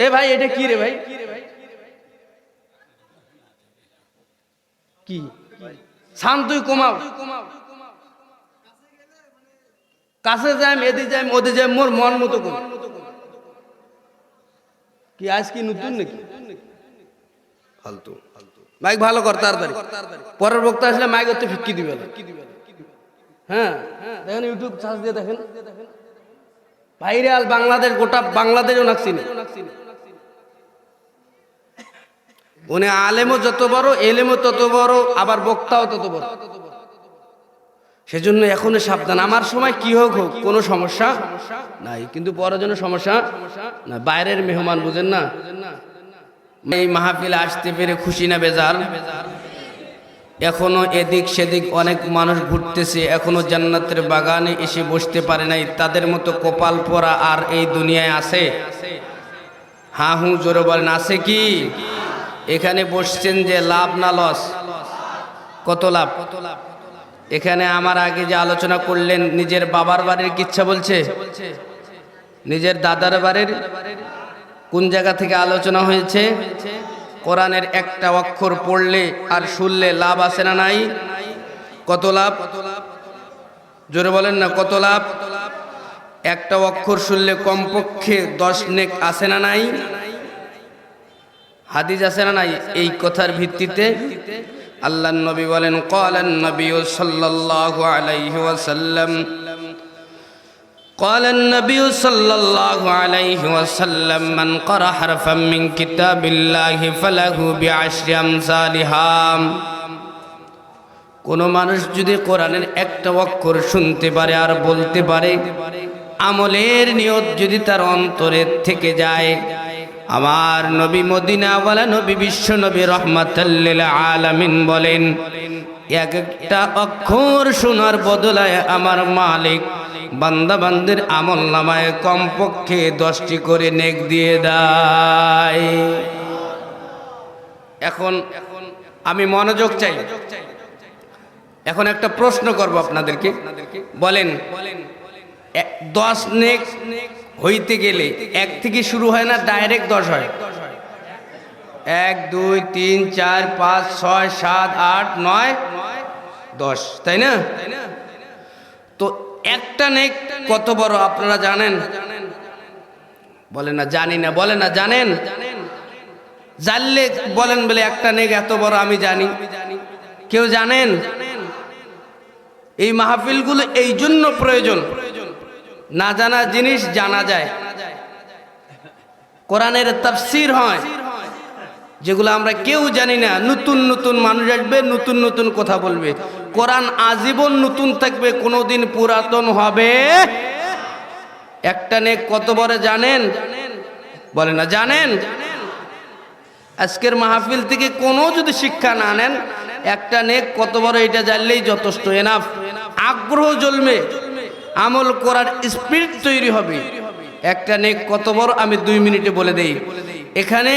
এ ভাই এটা কি রে ভাই, কি শান্ত তুই কমাও, কাছে যাই এদি যাই ওদি যাই মোর মন মতো কর। কি আজ কি নতুন নাকি ফালতু মাইক ভালো কর তাড়াতাড়ি, পরের বক্তা আসলে মাইক হচ্ছে ফিক্কি দিবে। হ্যাঁ দেখেন ইউটিউব সার্চ দিয়ে দেখেন, ভাইরাল বাংলাদেশ, গোটা বাংলাদেশও নাকছিনি। উনি আলেমও যত বড়, এলেমও তত বড়, আবার বক্তাও তত বড়। সেজন্য এখনো সাবধান। আমার সময় কি হোক হোক কোনো সমস্যা নাই, কিন্তু পরের জন্য সমস্যা না। বাইরের মেহমান বুঝেন না, এই মাহফিলে আসতে পেরে খুশি না বেজার? এখনো এদিক সেদিক অনেক মানুষ ঘুরতেছে, এখনো জান্নাতের বাগানে এসে বসতে পারে নাই। তাদের মতো কপাল পোড়া আর এই দুনিয়ায় আছে? হ্যাঁ হুঁ জোরে বলেন, আছে কি? এখানে বসছেন যে লাভ না লস? কত লাভ? এখানে আমার আগে যে আলোচনা করলেন, নিজের বাবার বাড়ির কিচ্ছা বলছে, নিজের দাদার বাড়ির কোন জায়গা থেকে আলোচনা হয়েছে? কোরআনের একটা অক্ষর পড়লে আর শুনলে লাভ আছে না নাই? কত লাভ? জোরে বলেন না, কত লাভ? একটা অক্ষর শুনলে কমপক্ষে 10 নেক আছে না নাই? হাদিস আছে না নাই? এই কথার ভিত্তিতে আল্লাহর নবী বলেন, ক্বালান নবী সাল্লাল্লাহু আলাইহি ওয়াসাল্লাম, قال النبي صلى الله عليه وسلم من قرأ حرفا من كتاب الله فله بعشر أمثالها। কোন মানুষ যদি কোরআনের একটা অক্ষর শুনতে পারে আর বলতে পারে, আমলের নিয়ত যদি তার অন্তরে থেকে যায়, আমার নবী মদিনাওয়ালা নবী বিশ্ব নবী রাহমাতাল লিল আলামিন বলেন, এক একটা অক্ষর শোনার বদলায় আমার মালিক বান্দা বান্দির আমল নামায় কমপক্ষে 10টি করে নেক দিয়ে দেয়। এখন আমি মনোযোগ চাই। এখন একটা প্রশ্ন করব আপনাদেরকে, বলেন 10 নেক হইতে গেলে 1 থেকে শুরু হয় না, ডাইরেক্ট 10 হয়? 1 2 3 4 5 6 7 8 9 10, তাই না? তো একটা নেক কত বড় আপনারা জানেন? বলেন না জানি না, বলেন না জানেন? জানলে বলেন, বলে একটা নেক এত বড় আমি জানি। কেউ জানেন? এই মাহফিলগুলো এই জন্য প্রয়োজন, না জানা জিনিস জানা যায়। কোরআনের তাফসীর হয় যেগুলো আমরা কেউ জানি না। নতুন নতুন মানুষ আসবে, নতুন নতুন কথা বলবে। কোরআন আজীবন নতুন থাকবে, কোনোদিন পুরাতন হবে। একটা নেক কত বড় জানেন? বলে না জানেন? আজকের মাহফিল থেকে কোনো যদি শিক্ষা না নেন, একটা নেক কত বড় এটা জানলেই যথেষ্ট, এনাফ। আগ্রহ জন্মে, আমল করার স্পিরিট তৈরি হবে। একটা নেক কত বড় আমি 2 মিনিটে বলে দেই। এখানে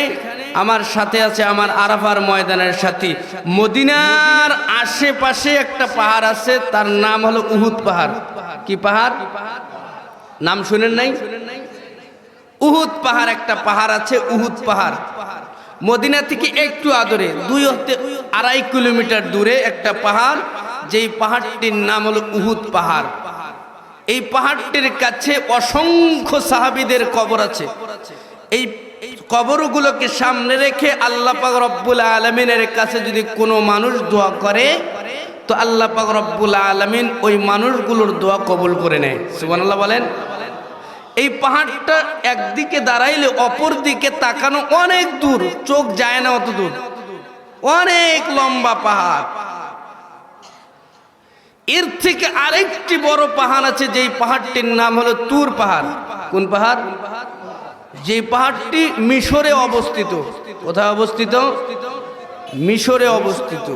আমার সাথে আছে আমার আরাফার ময়দানের সাথী, মদিনার আশেপাশে একটা পাহাড় আছে, তার নাম হলো উহুদ পাহাড়। কি পাহাড়? নাম শুনেন নাই? উহুদ পাহাড়, একটা পাহাড় আছে উহুদ পাহাড়। মদিনা থেকে একটু আদরে 2-2.5 কিলোমিটার দূরে একটা পাহাড়, যেই পাহাড়টির নাম হলো উহুদ পাহাড়। এই পাহাড়টির কাছে অসংখ্য সাহাবীদের কবর আছে। এই কবরগুলোকে সামনে রেখে আল্লাহ পাক রব্বুল আলামিনের কাছে যদি কোনো মানুষ দোয়া করে, তো আল্লাহ পাক রব্বুল আলামিন ওই মানুষগুলোর দোয়া কবুল করে নেয়। সুবহানাল্লাহ বলেন। এই পাহাড়টা একদিকে দাঁড়াইলে অপর দিকে তাকানো অনেক দূর, চোখ যায় না অত দূর, অনেক লম্বা পাহাড়। এর থেকে আরেকটি বড় পাহাড় আছে, যেই পাহাড়টির নাম হলো তুর পাহাড়। কোন পাহাড়? যে পাহাড়টি মিশরে অবস্থিত। কোথায় অবস্থিত? মিশরে অবস্থিত।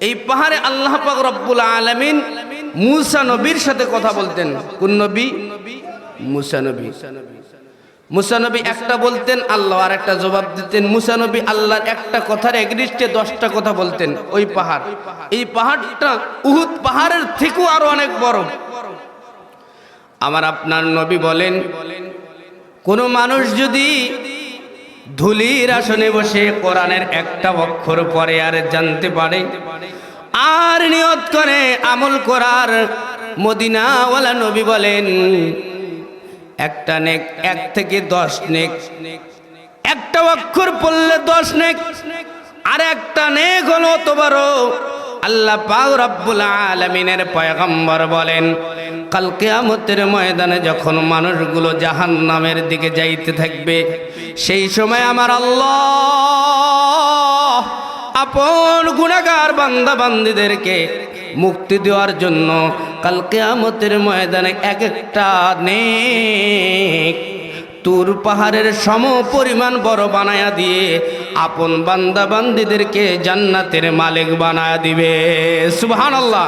এই পাহাড়ে আল্লাহ পাক রব্বুল আলামিন মূসা নবীর সাথে কথা বলতেন। কোন নবী? মূসা নবী। মূসা নবী একটা বলতেন, আল্লাহ আর একটা জবাব দিতেন। মূসা নবী আল্লাহর একটা কথার এগেইনস্টে 10টা কথা বলতেন। ওই পাহাড়, এই পাহাড়টা উহুদ পাহাড়ের থেকেও আরো অনেক বড়। আমার আপনার নবী বলেন, কোন মানুষ যদি ধুলির আসনে বসে কোরআনের একটা অক্ষর পড়ে আর জানতে পারে আর নিয়ত করে আমল করার, মদিনাওয়ালা নবী বলেন একটা নেক 1 থেকে 10 নেক, একটা অক্ষর পড়লে 10 নেক, আর একটা নেক হলো তো বড়। আল্লাহ পাক রব্বুল আলামিনের পয়গম্বর বলেন কাল কিয়ামতের ময়দানে যখন মানুষগুলো জাহান্নামের দিকে যাইতে থাকবে, সেই সময় আমার আল্লাহ আপন গুনাহগার বান্দা বান্দীদেরকে মুক্তি দেওয়ার জন্য কাল কিয়ামতের ময়দানে এক একটা নেক তুর পাহাড়ের সম পরিমাণ বড় বানায়া দিয়ে আপন বান্দা বান্দীদেরকে জান্নাতের মালিক বানায়া দিবে। সুবহানাল্লাহ।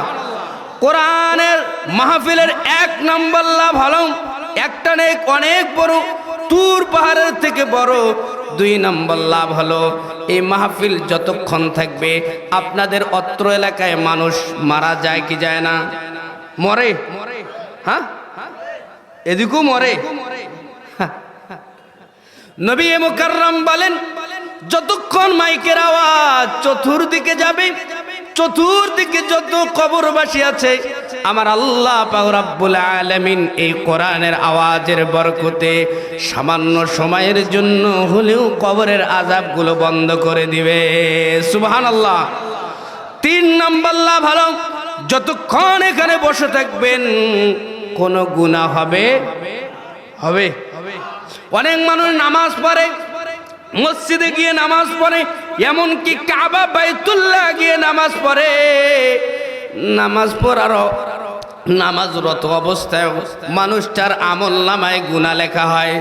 কোরআনের মাহফিলের 1 নম্বর লাভ হলো একটা নেক অনেক বড়, তুর পাহাড়ের থেকে বড়। 2 নম্বর লাভ হলো এই মাহফিল যতক্ষণ থাকবে আপনাদের অত্র এলাকায় মানুষ মারা যায় কি যায় না? মরে, হ্যাঁ, এদিকেও মরে। নবী মুকাররম বলেন যতক্ষণ মাইকের আওয়াজ চতুর্দিকে যাবে, চতুর্দিকে যত কবরবাসী আছে, আমার আল্লাহ পাক রব্বুল আলামিন এই কোরআনের আওয়াজের বরকতে সামান্য সময়ের জন্য হলেও কবরের আযাবগুলো বন্ধ করে দিবে। সুবহানাল্লাহ। 3 নম্বর লাভ হলো যতক্ষণ এখানে বসে থাকবেন কোনো গুনাহ হবে হবে। অনেক মানুষ নামাজ পড়ে, মসজিদে গিয়ে নামাজ পড়ে, এমনকি কাবা বাইতুল্লাহ গিয়ে নামাজ পড়ে, নামাজ পড়ারও নামাজরত অবস্থায় মানুষটার আমল নামায় গুনাহ লেখা হয়।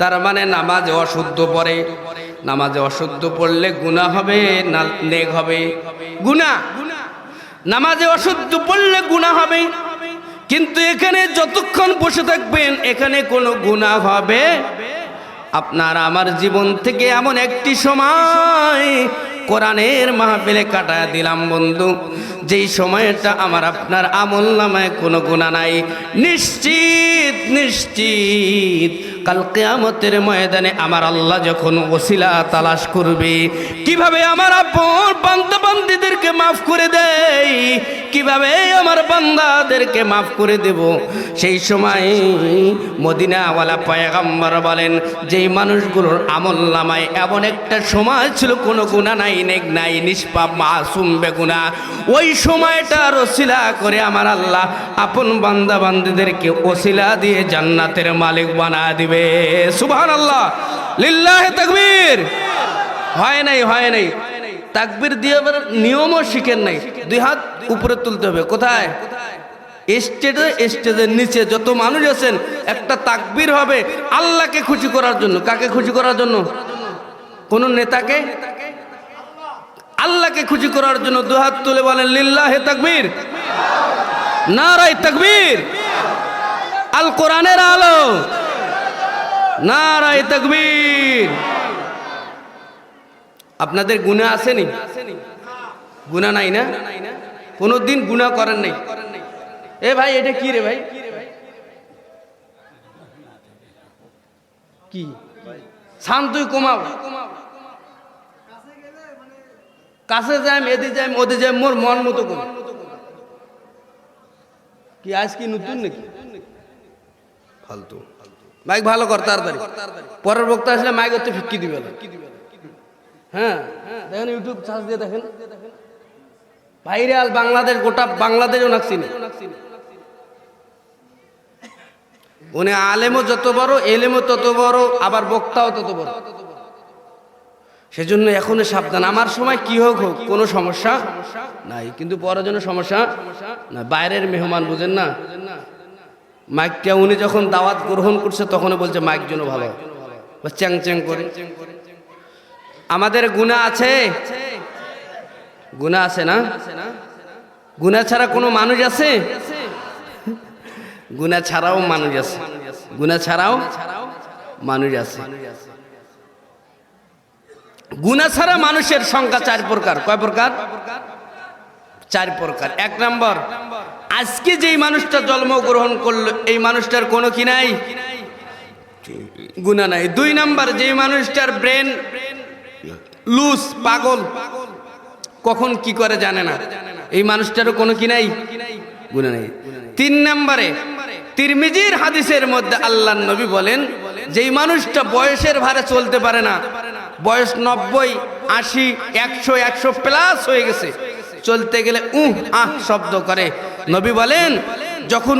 তার মানে নামাজে অশুদ্ধ পড়ে, নামাজে অশুদ্ধ পড়লে গুনাহ হবে না নেক হবে? গুনাহ। নামাজে অশুদ্ধ পড়লে গুনাহ হবে, কিন্তু এখানে যতক্ষণ বসে থাকবেন এখানে কোনো গুনাহ হবে। আপনার আমার জীবন থেকে এমন একটি সময় কোরআনের মাহফিলে কাটায় দিলাম বন্ধু, যেই সময়টা আমার আপনার আমল নামায় কোনো গুনাহ নাই। নিশ্চিত নিশ্চিত কাল কিয়ামতের ময়দানে আমার আল্লাহ যখন ওসিলা তালাশ করবে, কিভাবে আমার আপন বান্দা বান্দীদেরকে মাফ করে দেয়, কিভাবে আমার বান্দাদেরকে মাফ করে দেব, সেই সময় মদিনাওয়ালা পয়গম্বর বলেন যেই মানুষগুলোর আমল নামায় এমন একটা সময় ছিল কোনো গুনাহ নাই, নেক নাই, নিষ্পাপ মাসুম বেগুনাহ, ওই সময়টা ওসিলা করে আমার আল্লাহ আপন বান্দা বান্দীদেরকে ওসিলা দিয়ে জান্নাতের মালিক বানায় দিবে। সুবহানাল্লাহ, লিল্লাহি তাকবীর। হয় নাই, হয় নাই। তাকবীর দিয়ে নিয়মও শিখেন নাই। 2 হাত উপরে তুলতে হবে। কোথায়? স্টেজের নিচে যত মানুষ আছেন একটা তাকবীর হবে আল্লাহকে খুশি করার জন্য। কাকে খুশি করার জন্য? কোন নেতাকে? আল্লাহকে খুশি করার জন্য 2 হাত তুলে বলেন লিল্লাহি তাকবীর, নারায়ে তাকবীর, আল কোরআনের আলো, নারায়ে তাকবীর। আপনাদের গুনাহ আসেনি? গুনাহ নাই না? কোনদিন গুনাহ করেন নাই? এ ভাই এটা কি রে ভাই? কি শান্তই কমাও, কাছে যাই, এদি যাই, ওদি যাই, মোর মন মতো করি। কি আজ কি নতুন নাকি? ফালতু মাইক ভালো কর তাড়াতাড়ি, পরের বক্তা আসলে মাইক হচ্ছে ফিক্কি দিবে। হ্যাঁ দেখেন, ইউটিউব সার্চ দিয়ে দেখেন, ভাইরাল বাংলাদেশ, গোটা বাংলাদেশও নাকছিনি। উনি আলেমও যত বড়, এলেমও তত বড়, আবার বক্তাও তত বড়। সেজন্য এখন সাবধান। আমার সময় কি হোক হোক কোনো সমস্যা নাই, কিন্তু পরের জন্য সমস্যা না। বাইরের মেহমান বুঝেন না, মাইকটা উনি যখন দাওয়াত গ্রহণ করছে তখন বলছে মাইক জন্য ভালো, চ্যাং চ্যাং করে। আমাদের গুনাহ আছে, গুনাহ আছে না? গুনাহ ছাড়া কোনো মানুষ আছে? গুনাহ ছাড়াও মানুষ আছে, গুনাহ ছাড়াও মানুষ আছে। গুনাহ ছাড়া মানুষের সংখ্যা 4 প্রকার। কয় প্রকার? 4 প্রকার। 1 নম্বর, আজকে যেই মানুষটা জন্মগ্রহণ করলো এই মানুষটার কোনো কি নাই? গুনাহ নাই। 2 নাম্বার, যে মানুষটার ব্রেন লুজ, পাগল, কখন কি করে জানে না, এই মানুষটারও কোনো কি নাই, গুনাহ নাই। 3 নম্বরে তিরমিজির হাদিসের মধ্যে আল্লাহর নবী বলেন, যেই মানুষটা বয়সের ভারে চলতে পারে না, বয়স 90, 80, 100, 100 প্লাস হয়ে গেছে, চলতে গেলে আহ শব্দ করে, নবী বলেন যখন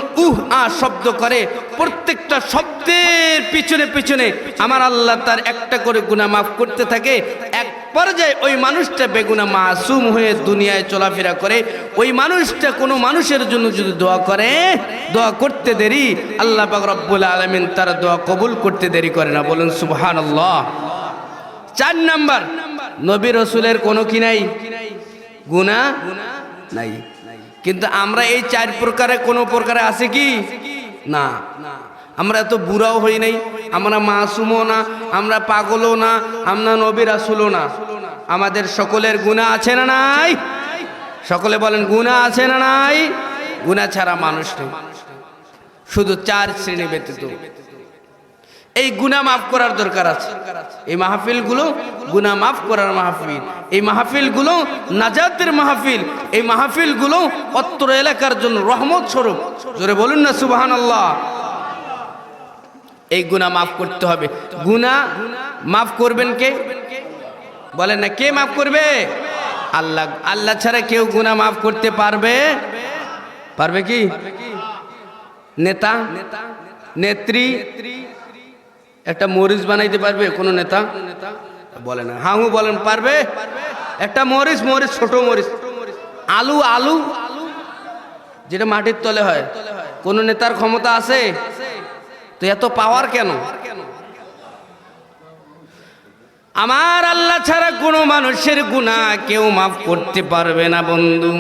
শব্দ করে প্রত্যেকটা শব্দের পিছনে পিছনে আমার আল্লাহ তার একটা করে গুনাহ মাফ করতে থাকে। এক পর্যায়ে ওই মানুষটা বেগুনাহ মাসুম হয়ে দুনিয়ায় চলাফেরা করে। ওই মানুষটা কোনো মানুষের জন্য যদি দোয়া করে, দোয়া করতে দেরি, আল্লাহ পাক রব্বুল আলামিন তার দোয়া কবুল করতে দেরি করে না। বলুন সুবহানাল্লাহ। 4 নাম্বার, নবী রাসূলের কোনো কি নাই, গুনাহ নাই। কিন্তু আমরা এই 4 প্রকারে কোনো প্রকারে আছে কি না। আমরা এত বুড়াও হই নাই, আমরা মাসুমও না, আমরা পাগলও না, আমরা নবী রাসূলও না। আমাদের সকলের গুনাহ আছে না নাই? সকলে বলেন গুনাহ আছে না নাই? গুনাহ ছাড়া মানুষ নেই, শুধু 4 শ্রেণী ব্যতীত। এই গুনাহ মাফ করার দরকার আছে। এই মাহফিলগুলো গুনাহ মাফ করার মাহফিল, এই মাহফিলগুলো নাজাতের মাহফিল, এই মাহফিলগুলো অত্র এলাকার জন্য রহমত স্বরূপ। জোরে বলুন না সুবহানাল্লাহ। এই গুনাহ মাফ করতে হবে। গুনাহ মাফ করবেন কে? বলেন না, কে মাফ করবে? আল্লাহ। আল্লাহ ছাড়া কেউ গুনাহ মাফ করতে পারবে? পারবে কি? নেতা, নেত্রী একটা মরিচ বানাইতে পারবে কোনো নেতা? বলে না। হাউ বলেন পারবে? একটা মরিচ, ছোট মরিচ, আলু যেটা মাটির তলে হয়, কোন নেতার ক্ষমতা আছে? তো এত পাওয়ার কেন? আমার আল্লাহ ছাড়া কোনো মানুষের গুনাহ কেউ মাফ করতে পারবে না বন্ধু।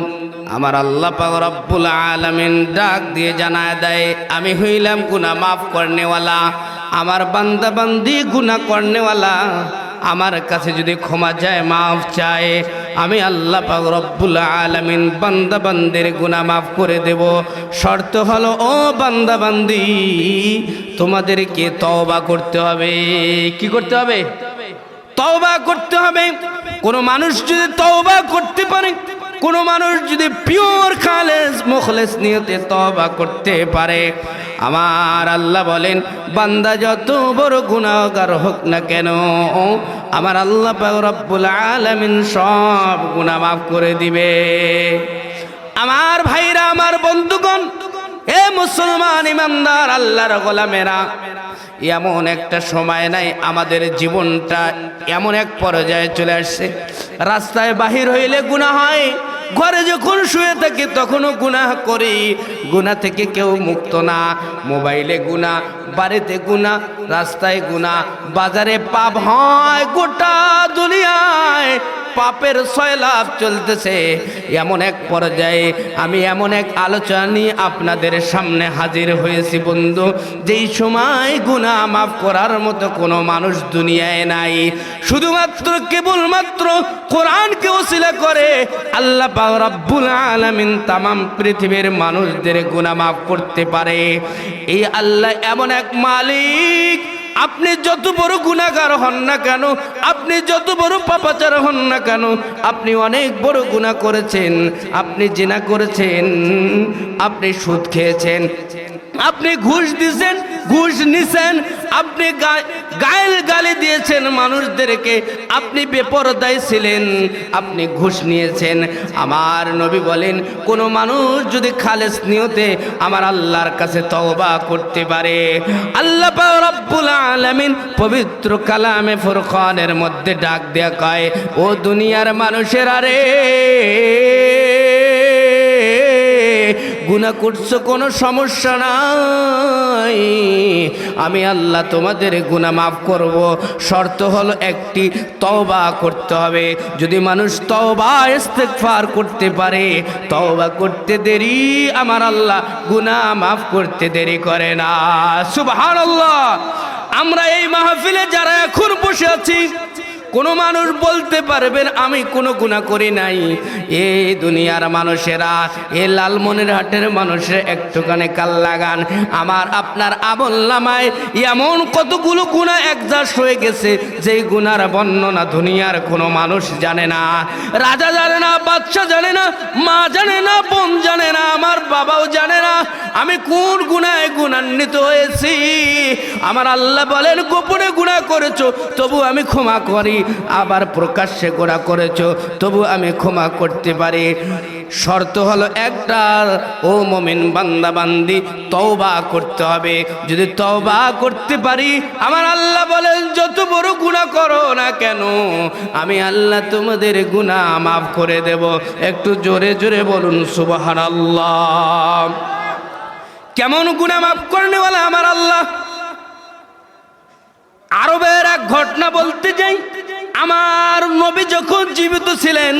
আমার আল্লাহ পাক রব্বুল আলামিন ডাক দিয়ে জানায় দেয়, আমি হইলাম গুনাহ মাফ করনেওয়ালা, আমার বান্দা বান্দি গুনাহ করনেওয়ালা। আমার কাছে যদি ক্ষমা চায়, মাফ চায়, আমি আল্লাহ পাক রব্বুল আলামিন বান্দা বান্দির গুনাহ মাফ করে দেব। শর্ত হলো, ও বান্দা বান্দি, তোমাদেরকে তওবা করতে হবে। কি করতে হবে? তওবা করতে হবে। কোন মানুষ যদি তওবা করতে পারে, কোন মানুষ যদি পিওর খালেস মুখলেস নিয়তে তওবা করতে পারে, আমার আল্লাহ বলেন, বান্দা যত বড় গুনাহগার হোক না কেন, আমার আল্লাহ পাক রব্বুল আলামিন সব গুনাহ মাফ করে দিবে। আমার ভাইরা, আমার বন্ধুগণ, এ মুসলমান ইমানদার আল্লাহর গোলামেরা, এমন একটা সময় নাই, আমাদের জীবনটা এমন এক পর্যায়ে চলে আসছে, রাস্তায় বাহির হইলে গুনাহ হয়, ঘরে যখন শুয়ে থাকি তখনও গুনাহ করি। গুনাহ থেকে কেউ মুক্ত না। মোবাইলে গুনাহ, বাড়িতে গুনাহ, রাস্তায় গুনাহ, বাজারে পাপ হয়, গোটা দুনিয়ায় পাপের সয়লাভ চলতেছে। এমন এক পর্যায়ে আমি এমন এক আলোচনা নিয়ে আপনাদের সামনে হাজির হয়েছি বন্ধু, যেই সময় গুনাহ মাফ করার মতো কোনো মানুষ দুনিয়ায় নাই। শুধুমাত্র কেবলমাত্র কোরআনকে ওসিলা করে আল্লাহ পাক রব্বুল আলামিন তামাম পৃথিবীর মানুষদের গুনাহ মাফ করতে পারে। এই আল্লাহ এমন এক মালিক, আপনি যত বড় গুনাহগার হন না কেন, আপনি যত বড় পাপাচার হন না কেন, আপনি অনেক বড় গুনাহ করেছেন, আপনি জিনা করেছেন, আপনি সুদ খেয়েছেন, আপনি ঘুষ দিয়েছেন, ঘুষ নিছেন, আপনি গায়ের গালি দিয়েছেন মানুষদেরকে, আপনি বেপরদায় ছিলেন, আপনি ঘুষ নিয়েছেন। আমার নবী বলেন, কোন মানুষ যদি খালেস নিয়তে আমার আল্লাহর কাছে তওবা করতে পারে, আল্লাহ পাক রব্বুল আলামিন পবিত্র কালামে ফুরকানের মধ্যে ডাক দেয়া কয়, ও দুনিয়ার মানুষেরা রে, গুনাহ করছো কোনো সমস্যা নাই, আমি আল্লাহ তোমাদের গুনাহ মাফ করব। শর্ত হলো একটি, তওবা করতে হবে। যদি মানুষ তওবা ইস্তেগফার করতে পারে, তওবা করতে দেরি, আমার আল্লাহ গুনাহ মাফ করতে দেরি করে না। সুবহানাল্লাহ। আমরা এই মাহফিলে যারা এখন বসে আছি, কোনো মানুষ বলতে পারবেন আমি কোনো গুনাহ করি নাই? এই দুনিয়ার মানুষেরা, এই লালমনিরহাটের মানুষের একটুখানি কাল লাগান, আমার আপনার আমলনামায় এমন কতগুলো গুনাহ একজাস্ট হয়ে গেছে যেই গুনার বর্ণনা দুনিয়ার কোনো মানুষ জানে না। রাজা জানে না, বাদশা জানে না, মা জানে না, বোন জানে না, আমার বাবাও জানে না আমি কোন গুনাহে গুনান্বিত হয়েছি। আমার আল্লাহ বলেন গোপনে গুনাহ করেছো তবু আমি ক্ষমা করি, আবার প্রকাশ্যে গুনাহ করেছো তবু আমি ক্ষমা করতে পারি। শর্ত হলো একটা, ও মুমিন বান্দা বান্দি, তওবা করতে হবে। যদি তওবা করতে পারি, আমার আল্লাহ বলেন যত বড় গুনাহ করো না কেন আমি আল্লাহ তোমাদের গুনাহ মাফ করে দেব। একটু জোরে জোরে বলুন সুবহানাল্লাহ। কেমন গুনাহ মাফ করনেওয়ালা আমার আল্লাহ। আরবের এক ঘটনা বলতে যাই, আমার নবী যখন জীবিত ছিলেন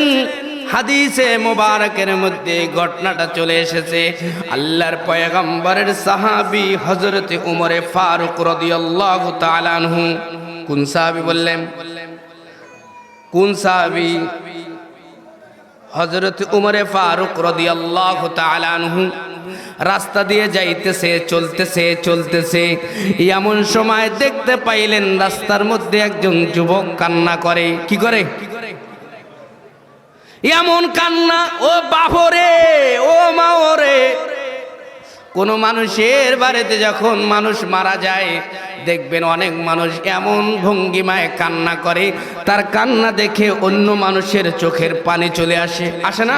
হাদিসে মোবারকের মধ্যে ঘটনাটা চলে এসেছে। আল্লাহর পয়গম্বরের সাহাবী হযরত উমরে ফারুক রাদিয়াল্লাহু তাআলা আনহু। কোন সাহাবী বললেন? কোন সাহাবী? হযরত উমরে ফারুক রাদিয়াল্লাহু তাআলা আনহু রাস্তা দিয়ে যাইতেছে, চলতেছে এমন সময় দেখতে পাইলেন রাস্তার মধ্যে একজন যুবক কান্না করে। কি করে? এমন কান্না, ও বাপরে, ও মা ওরে। কোন মানুষের বাড়িতে যখন মানুষ মারা যায় দেখবেন অনেক মানুষ এমন ভঙ্গিমায় কান্না করে, তার কান্না দেখে অন্য মানুষের চোখের পানি চলে আসে, আসে না?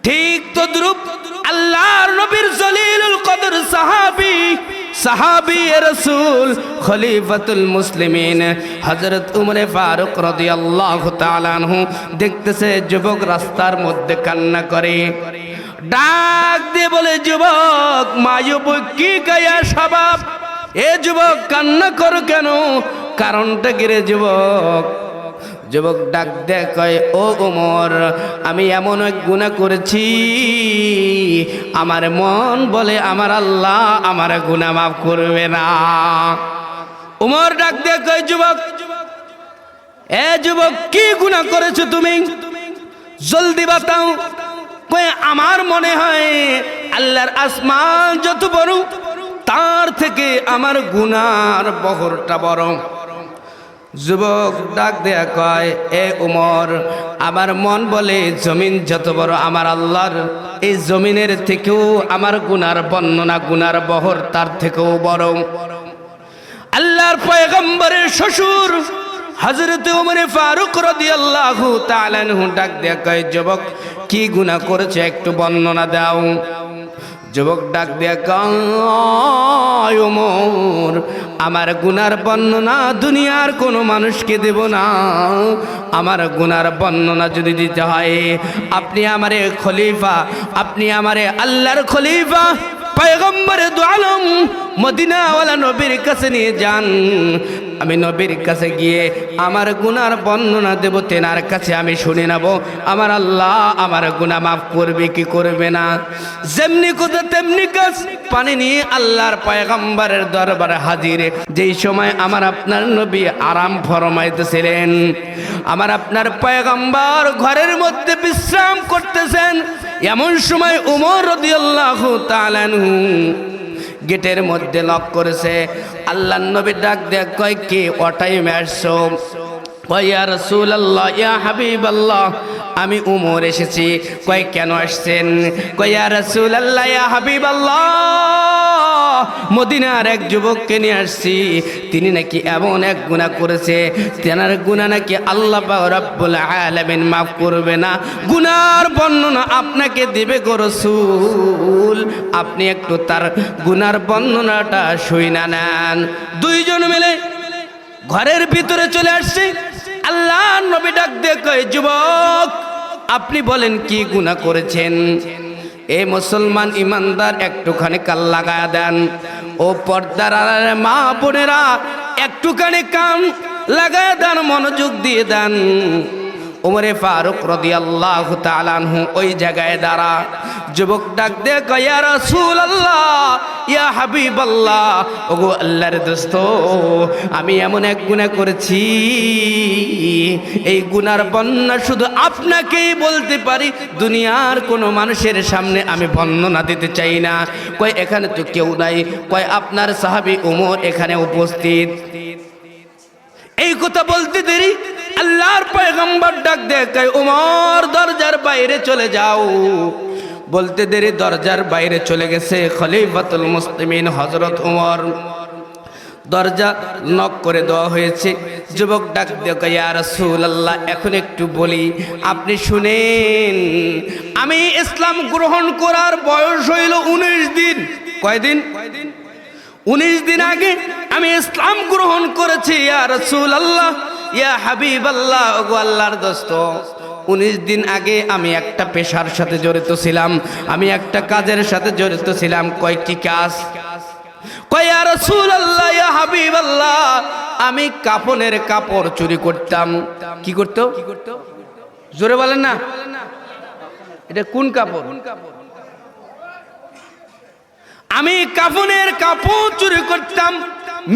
ঠিক তদ্রূপ আল্লাহর নবীর জলিলুল কদর সাহাবী রাসূল খলিফাতুল মুসলিমিন হযরত উমরে ফারুক রাদিয়াল্লাহু তাআলা আনহু দেখতেছে যুবক রাস্তার মধ্যে কান্না করে। ডাক দিয়ে বলে, যুবক মায়ুব কি গায়া সবাব, এ যুবক কান্না করো কেন? কারণটা কি রে যুবক? যুবক ডাক দেয় কয়, ও ওমর, আমি এমন এক গুনাহ করেছি আমার মন বলে আমার আল্লাহ আমার গুনাহ মাফ করবে না। ওমর ডাক দেয় কয়, যুবক, এ যুবক কি গুনাহ করেছো তুমি? জলদি বাতাও। কয়, আমার মনে হয় আল্লাহর আসমান যত বড় তার থেকে আমার গুনার বহরটা বড়। যুবক ডাক দেয়া কয়, এ উমর, আমার মন বলে জমিন যত বড় আমার আল্লাহর, এই জমিনের থেকেও আমার গুনার বর্ণনা, গুনার বহর তার থেকেও বড়। আল্লাহর পয়গম্বরের শ্বশুর হযরত উমরে ফারুক রাদিয়াল্লাহু তাআলা আনহু ডাক দেয়া কয়, যুবক কি গুনাহ করেছে একটু বর্ণনা দাও। যুবক ডাক দেয়া কয়, ওমর, আমার গুনার বর্ণনা দুনিয়ার কোনো মানুষকে দেব না। আমার গুনার বর্ণনা যদি দিতে হয় আপনি আমারে খলিফা, আপনি আমারে আল্লাহর খলিফা পয়গম্বরে দু আলম মদিনাওয়ালা নবীর কাছে নিয়ে যান। আমি নবীর কাছে গিয়ে আমার গুনার বর্ণনা দেব, তেনার কাছে আমি শুনে নেব আমার আল্লাহ আমার গুনাহ মাফ করবে কি করবে না। যেমনি কথা তেমনি কাজ। পানি নিয়ে আল্লাহর পয়গম্বরের দরবারে হাজির। যেই সময় আমার আপনার নবী আরাম ফরমাইতেছিলেন, আমার আপনার পয়গম্বর ঘরের মধ্যে বিশ্রাম করতেছেন, এমন সময় উমর রাদিয়াল্লাহু তাআলা আনহু গেটের মধ্যে লক করেছে। আল্লাহর নবী ডাক দেয়া কয়, কে অটাইমে আসছো? কয়, ইয়া রাসূলুল্লাহ, ইয়া হাবিবাল্লাহ, আমি উমর এসেছি। কয়, কেন আসছেন? কয়, ইয়া রাসূলুল্লাহ, ইয়া হাবিবাল্লাহ, মদিনার এক যুবককে নিয়ে আসছি, তিনি নাকি এমন এক গুনাহ করেছে, তেনার গুনাহ নাকি আল্লাহ পাক রব্বুল আলামিন মাফ করবে না। গুনার বর্ণনা আপনাকে দিবে গো রাসূল, আপনি একটু তার গুনার বর্ণনাটা শুইনা নেন। দুইজন মিলে ঘরের ভিতরে চলে আসছে। আল্লাহ নবী ডাক দিয়ে কয়, যুবক আপনি বলেন কি গুনাহ করেছেন? এ মুসলমান ইমানদার একটুখানি কান লাগায়া দেন। ও পর্দার আড়ালে মা বোনেরা একটুখানি কান লাগায়া দেন, মনোযোগ দিয়ে দেন। ওমরে ফারুক রাদিয়াল্লাহু তাআলা আনহু ওই জায়গায় দাঁড়া। যুবক ডাক দে কয় ইয়া রাসূলুল্লাহ ইয়া হাবিবাল্লাহ, ওগো আল্লাহর দোস্ত, আমি এমন এক গুনাহ করেছি, এই গুনার বর্ণনা শুধু আপনাকেই বলতে পারি, দুনিয়ার কোনো মানুষের সামনে আমি বর্ণনা দিতে চাই না। কয় এখানে তো কেউ নাই, কয় আপনার সাহাবী ওমর এখানে উপস্থিত। এই কথা বলতে দেরি আল্লাহর পয়গম্বর ডাক দেয় কয় ওমর দরজার বাইরে চলে যাও। বলতে দেরি দরজার বাইরে চলে গেছে খলিফাতুল মুসলিমিন হযরত ওমর। দরজা নক করে দেওয়া হয়েছে। যুবক ডাক দিয়ে কয় ইয়া রাসূলুল্লাহ, এখন একটু বলি, আপনি শুনেন, আমি ইসলাম গ্রহণ করার বয়স হইল 19 দিন। কয়দিন? 19 দিন আগে আমি ইসলাম গ্রহণ করেছি। ইয়া রাসূলুল্লাহ ইয়া হাবিবাল্লাহ, ওগো আল্লাহর দোস্ত, 19 দিন আগে আমি একটা পেশার সাথে জড়িত ছিলাম, আমি একটা কাজের সাথে জড়িত ছিলাম। কয়েকটি কাজ? কয় ইয়া রাসূলুল্লাহ ইয়া হাবিবাল্লাহ, আমি কাফনের কাপড় চুরি করতাম। কি করতো? জোরে বলেন না, এটা কোন কাপড়? আমি কাফনের কাপড় চুরি করতাম।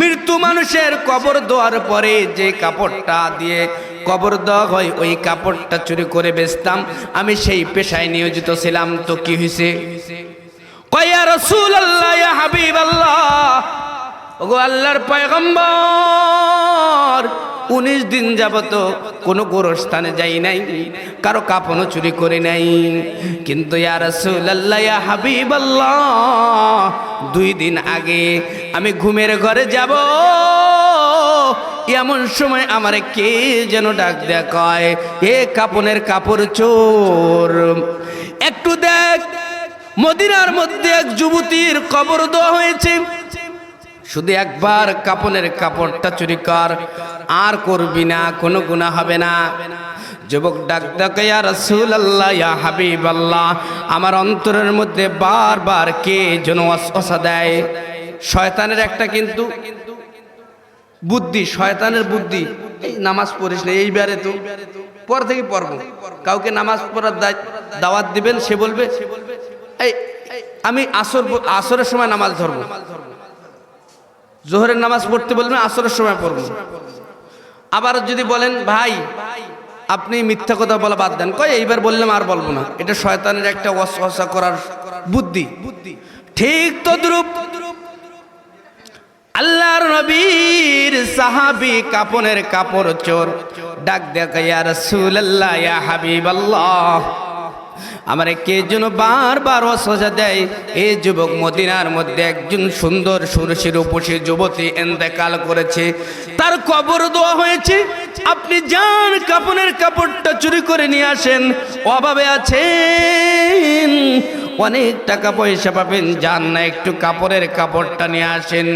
মৃত্যু মানুষের কবর দেওয়ার পরে যে কাপড়টা দিয়ে কবর দেওয়া হয়, ওই কাপড়টা চুরি করে বেচতাম। আমি সেই পেশায় নিয়োজিত ছিলাম। তো কি হয়েছে? কয় ইয়া রাসূলুল্লাহ ইয়া হাবিবাল্লাহ, ওগো আল্লাহর পয়গম্বর, 19 দিন যাবত কোনো গোরস্থানে যাই নাই, কারো কাফনও চুরি করি নাই। কিন্তু ইয়া রাসূলুল্লাহ ইয়া হাবিবাল্লাহ, 2 দিন আগে আমি ঘুমের ঘরে যাব, এমন সময় আমারে কে যেন ডাক দেয়া কয়, এ কাফনের কাপড় চোর, একটু দেখ, মদিনার মধ্যে এক যুবতীর কবর দেওয়া হয়েছে, শুধু একবার কাফনের কাপড়টা চুরি কর, আর করবি না, কোনো গুনাহ হবে না। যুবক ডাক ডাক ইয়া রাসূলুল্লাহ ইয়া হাবিবাল্লাহ, আমার অন্তরের মধ্যে বারবার কে যেন ওয়াসওয়াসা দেয়। শয়তানের একটা কিন্তু বুদ্ধি, শয়তানের বুদ্ধি, এই নামাজ পড়িস না, এইবারে তো পর থেকে পড়ব, কাউকে নামাজ পড়ার দাওয়াত দিবেন, সে বলবে এই আমি আসরের সময় নামাজ ধরবো, জোহরের নামাজ পড়তে বলবেন, আসরের সময় পড়ব। আবার যদি বলেন ভাই আপনি মিথ্যা কথা বলা বাদ দেন, কয় এইবার বললাম আর বলবো না। এটা শয়তানের একটা ওয়াসওয়াসা করার বুদ্ধি। ঠিক তদ্রূপ আল্লাহর নবীর সাহাবী কাফনের কাপড় চোর ডাক দেয়া ইয়া রাসূলুল্লাহ ইয়া হাবিবাল্লাহ, আমার কে যেন বারবার ওয়াসওয়াসা দেয়। এই যুবক, মদিনার মধ্যে একজন সুন্দর সুরসী রূপসী যুবতী ইন্তেকাল করেছে, তার কবর দেওয়া হয়েছে, আপনি যান কাফনের কাপড়টা চুরি করে নিয়ে আসেন, অভাবে আছেন, অনেক টাকা পয়সা পাবেন, যান না একটু কাপড়ের কাপড়টা নিয়ে আসেন।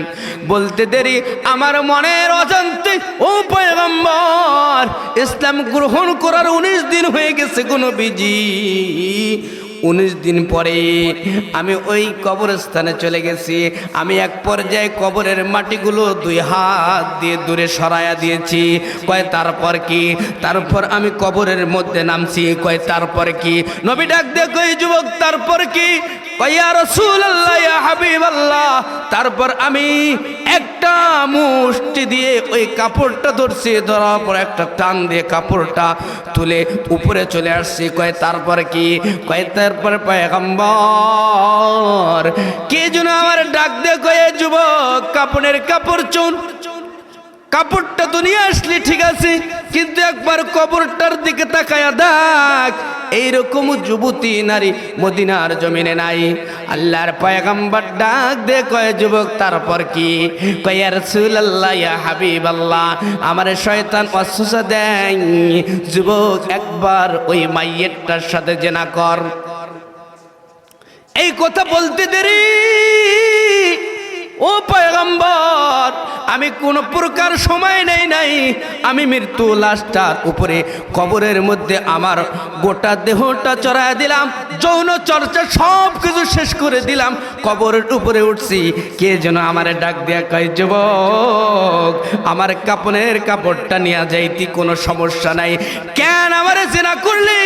বলতে দেরি আমার মনের অজান্তে ও পয়গম্বর, ইসলাম গ্রহণ করার 19 দিন হয়ে গেছে গো নবীজি। 19 দিন পরে আমি ওই কবরস্থানে চলে গেছি। আমি এক পর্যায়ে কবরের মাটিগুলো 2 হাত দিয়ে দূরে সরাইয়া দিয়েছি। কয় তারপর কি? তারপর আমি কবরের মধ্যে নামছি। কয় তারপর কি? নবী ডাক দিয়ে কই যুবক তারপর কি? কয় ইয়া রাসূলুল্লাহ ইয়া হাবিবাল্লাহ, তারপর আমি একটা মুষ্টি দিয়ে ওই কাপড়টা ধরছি, ধরার পর একটা টান দিয়ে কাপড়টা তুলে উপরে চলে আসছি। কয় তারপর কি? কয় তারপর পয়গম্বর কে যেন আমার ডাক দিয়ে কয়ে যুবক কাপড়ের কাপড় চোর, কাপড়টা তো নিয়ে আসলি ঠিক আছে, কিন্তু একবার কবরটার দিকে তাকায়া দেখ, এইরকম যুবতী নারী মদিনার জমিনে নাই। আল্লাহর পয়গম্বর ডাক দে কয় যুবক তারপর কি? কয় ইয়া রাসূলুল্লাহ ইয়া হাবিবাল্লাহ, আমারে শয়তান ওয়াসওয়াসা দেয়, যুবক একবার ওই মাইয়েরটার সাথে জিনা কর। এই কথা বলতে দেরি ও পয়গম্বর, আমি কোন প্রকার সময় নেই নাই, আমি মৃত্যু লাশটার উপরে কবরের মধ্যে আমার গোটা দেহটা চড়ায় দিলাম, যৌন চর্চা সব কিছু শেষ করে দিলাম, কবরের উপরে উঠছি, কে যেন আমারে ডাক দিয়া কয়, যুবক আমার কাপনের কাপড়টা নিয়ে যাইতি, কোনো সমস্যা নাই। কেন আমারে জেনা করলি,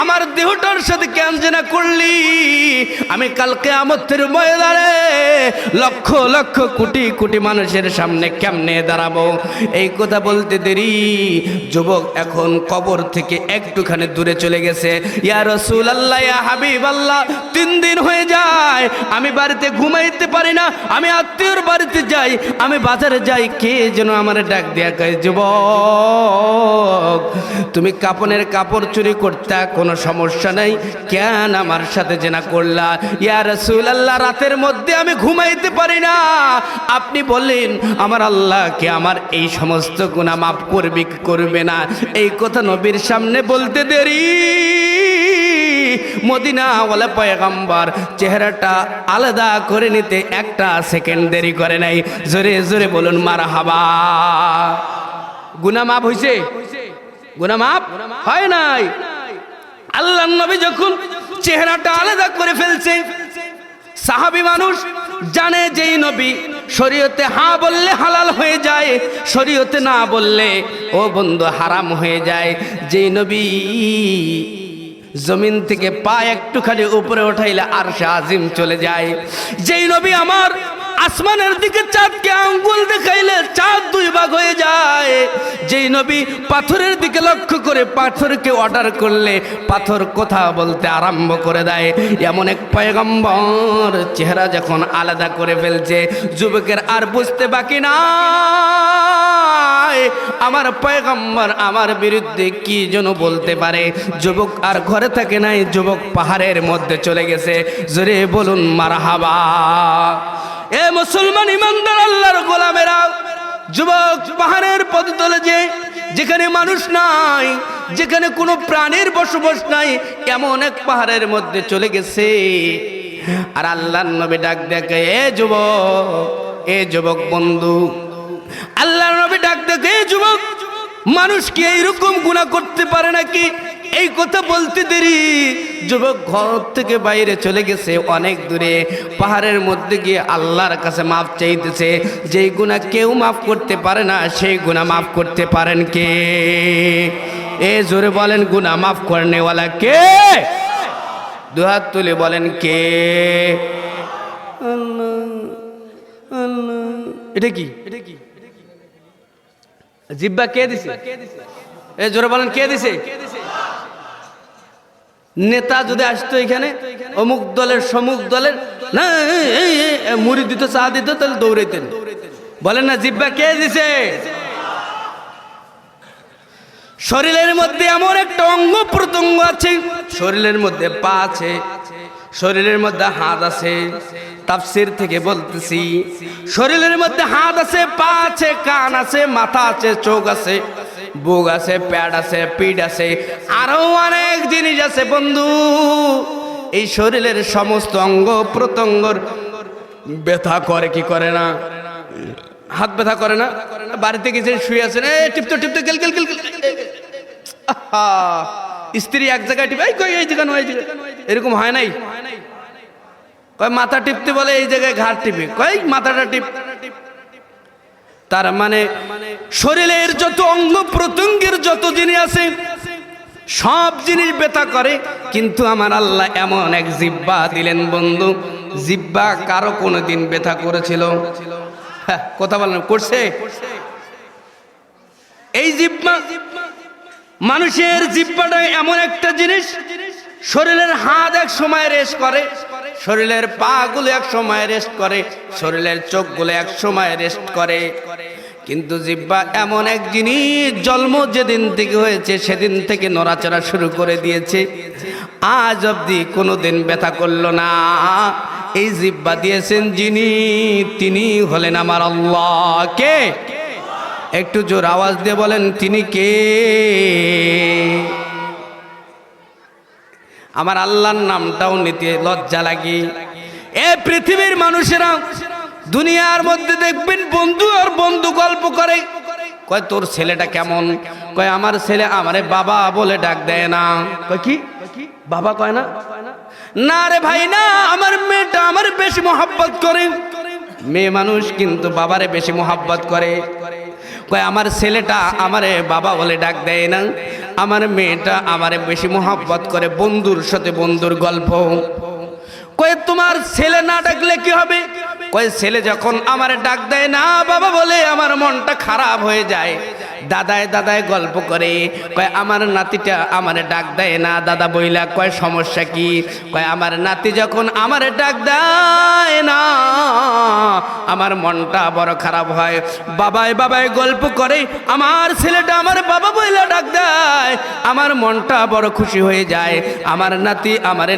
আমার দেহটার সাথে কেন জেনা করলি? আমি কাল কিয়ামতের ময়দানে লক্ষ লক্ষ কোটি কোটি মানুষের সামনে কেমনে দাঁড়াবো? এই কথা বলতে দেরি যুবক এখন কবর থেকে একটুখানি দূরে চলে গেছে। ইয়া রাসূলুল্লাহ, ইয়া হাবিবাল্লাহ, 3 দিন হয়ে যায় আমি বাড়িতে ঘুমাইতে পারি না, আমি আত্মীয়র বাড়িতে যাই, আমি বাজারে যাই, কে যেন আমার ডাক দিয়া কয়, যুবক তুমি কাপনের কাপড় চুরি করতে কোনো সমস্যা নাই, কেন আমার সাথে জেনা করলা? ইয়া রাসূলুল্লাহ, রাতের মধ্যে আমি ঘুমাইতে পারি না, আপনি বললেন আমার আল্লাহকে আমার এই সমস্ত গুনাহ মাফ করবে কি করবে না? এই কথা নবীর সামনে বলতে দেরি মদিনাওয়ালা পয়গম্বর চেহারাটা আলাদা করে নিতে একটা সেকেন্ড দেরি করে নাই। জোরে জোরে বলুন মারহাবা। গুনাহ মাফ হইছে? গুনাহ মাফ হয় নাই। আল্লাহর নবী যখন চেহারাটা আলাদা করে ফেলছে, সাহাবী মানুষ জানে যেই নবী শরীয়তে হা বললে হালাল হয়ে যায়, শরীয়তে না বললে ও বন্ধু হারাম হয়ে যায়। যেই নবী জমিন থেকে পা একটুখানি উপরে উঠাইলে আরশে আজিম চলে যায়, যেই নবী আমার আসমানের দিকে চাঁদকে আঙ্গুল দেখাইলে চাঁদ 2 ভাগ হয়ে যায়, যেই নবী পাথরের দিকে লক্ষ্য করে পাথরকে অর্ডার করলে পাথর কথা বলতে আরম্ভ করে দেয়, এমন এক পয়গম্বর চেহারা যখন আলাদা করে ফেলছে, যুবকের আর বুঝতে বাকি নাই আমার পয়গম্বর আমার বিরুদ্ধে কি যেন বলতে পারে। যুবক আর ঘরে থাকে নাই, যুবক পাহাড়ের মধ্যে চলে গেছে। জোরে বলুন মারহাবা। এ মুসলমান ইমানদার আল্লাহর গোলামেরা, যুবক পাহাড়ের পদতলে যেখানে মানুষ নাই, যেখানে কোনো প্রাণীর বসবাস নাই, এমন এক পাহাড়ের মধ্যে চলে গেছে। আর আল্লাহর নবী ডাক দেখে, এ যুবক বন্ধু, আল্লাহর নবী ডাক দেখে, এ যুবক, মানুষ কি এইরকম গুনাহ করতে পারে নাকি? এই কথা বলতে দেরি যুবক ঘর থেকে বাইরে চলে গেছে, অনেক দূরে পাহাড়ের মধ্যে গিয়ে আল্লাহর কাছে মাফ চাইতেছে। যেই গুনাহ কেউ মাফ করতে পারে না, সেই গুনাহ মাফ করতে পারেন কে? এ জোরে বলেন, গুনাহ মাফ করনেওয়ালা কে? দুহাত তুলে বলেন কে? আল্লাহ আল্লাহ। এটা কি? জিব্বা কে দিছে? এ জোরে বলেন কে দিছে? নেতা যদি আসতো এখানে, অমুক দলের সমুক দলের, না মুড়ি দিত, চা দিত, তাহলে দৌড়াইতেন। বলেন না, জিব্বা কে দিছে? শরীরের মধ্যে এমন একটা অঙ্গ প্রত্যঙ্গ আছে, শরীরের মধ্যে পা আছে, শরীরের মধ্যে হাত আছে। তাফসীর থেকে বলতেছি, শরীরের মধ্যে হাত আছে, পা আছে, কান আছে, মাথা আছে, চোখ আছে, বুক আছে, পেট আছে, পিঠ আছে, আরো অনেক জিনিস আছে বন্ধু। এই শরীরের সমস্ত অঙ্গ প্রত্যঙ্গর ব্যথা করে কি করে না? হাত ব্যথা করে না? বাড়িতে গেছে শুয়ে আছেন, টিপতে টিপতে গেল গেল গেল, স্ত্রী এক জায়গায় টিপে, এই জায়গা নয়, এরকম হয় নাই? কয় মাথা টিপতে বলে, এই জায়গায় ঘাট টিপে, কয় মাথাটা টিপ। তার মানে শরীরের যত অঙ্গ প্রত্যঙ্গের যত জিনিস আছে সব জিনিস ব্যথা করে, কিন্তু আমার আল্লাহ এমন এক জিহ্বা দিলেন বন্ধু, জিহ্বা কারো কোনোদিন ব্যথা করেছিল? কথা বলেন, করছে? এই জিহ্বা, মানুষের জিহ্বাটা এমন একটা জিনিস, শরীরের হাত এক সময় রেস্ট করে, শরীরের পা গুলো এক সময় রেস্ট করে, শরীরের চোখগুলো এক সময় রেস্ট করে, কিন্তু জিহ্বা এমন এক জিনিস, জন্ম যেদিন থেকে হয়েছে সেদিন থেকে নড়াচড়া শুরু করে দিয়েছে, আজ অবধি কোনোদিন ব্যথা করলো না। এই জিহ্বা দিয়েছেন যিনি, তিনি হলেন আমার আল্লাহ। কে? একটু জোর আওয়াজ দিয়ে বলেন, তিনি কে? আমার আল্লাহর নামটাও নিতে লজ্জা লাগে। এ পৃথিবীর মানুষেরা, দুনিয়ার মধ্যে দেখবেন বন্ধু আর বন্ধু গল্প করে, কয় তোর ছেলেটা কেমন? কয় আমার ছেলে আমারে বাবা বলে ডাক দেয় না। কয় কি? বাবা কয় না? না রে ভাই না, আমার মেয়েটা আমার বেশি মোহাব্বত করে। মেয়ে মানুষ কিন্তু বাবারে বেশি মোহাব্বত করে। কয় আমার ছেলেটা আমারে বাবা বলে ডাক দেয় না, আমার মেয়েটা আমারে বেশি মোহাব্বত করে, বন্ধুর সাথে বন্ধুর গল্প। কয় তোমার ছেলে না ডাকলে কি হবে? কয় ছেলে যখন আমারে ডাক দেয় না বাবা বলে, আমার মনটা খারাপ হয়ে যায়। দাদায় দাদায় গল্প করে, কয় আমার নাতিটা আমারে ডাক দেয় না দাদা বইলা। কয় সমস্যা কি? কয় আমার নাতি যখন আমারে ডাক দেয় না আমার মনটা বড় খারাপ হয়। বাবায় বাবায় গল্প করে, আমার ছেলেটা আমার বাবা বইলা ডাক দেয়, আমার মনটা বড় খুশি হয়ে যায়। আমার নাতি আমারে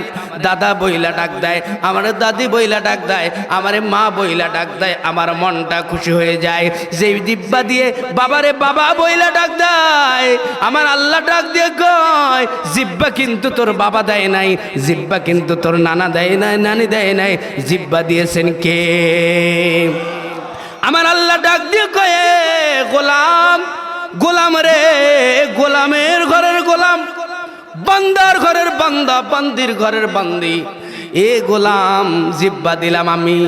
দাদা বইলা ডাক দেয়, আমার দাদি বইলা ডাক দেয়, আমারে মা বইলা ডাক দেয়, আমার মনটা খুশি হয়ে যায়। যেই জিহ্বা দিয়ে বাবারে বাবা বইলা ডাক দেয়, আমার আল্লাহ ডাক দিয়ে কয় জিহ্বা কিন্তু তোর বাবা দেয় নাই, জিহ্বা কিন্তু তোর নানা দেয় নাই, নানি দেয় নাই, জিহ্বা দিয়েছেন কে? আমার আল্লাহ ডাক দিয়ে কয়ে গোলাম, গোলাম রে, গোলামের ঘরের গোলাম, বান্দার ঘরের বান্দা, বান্দির ঘরের বান্দি, এ গোলাম জিব্বা দিলাম আমি,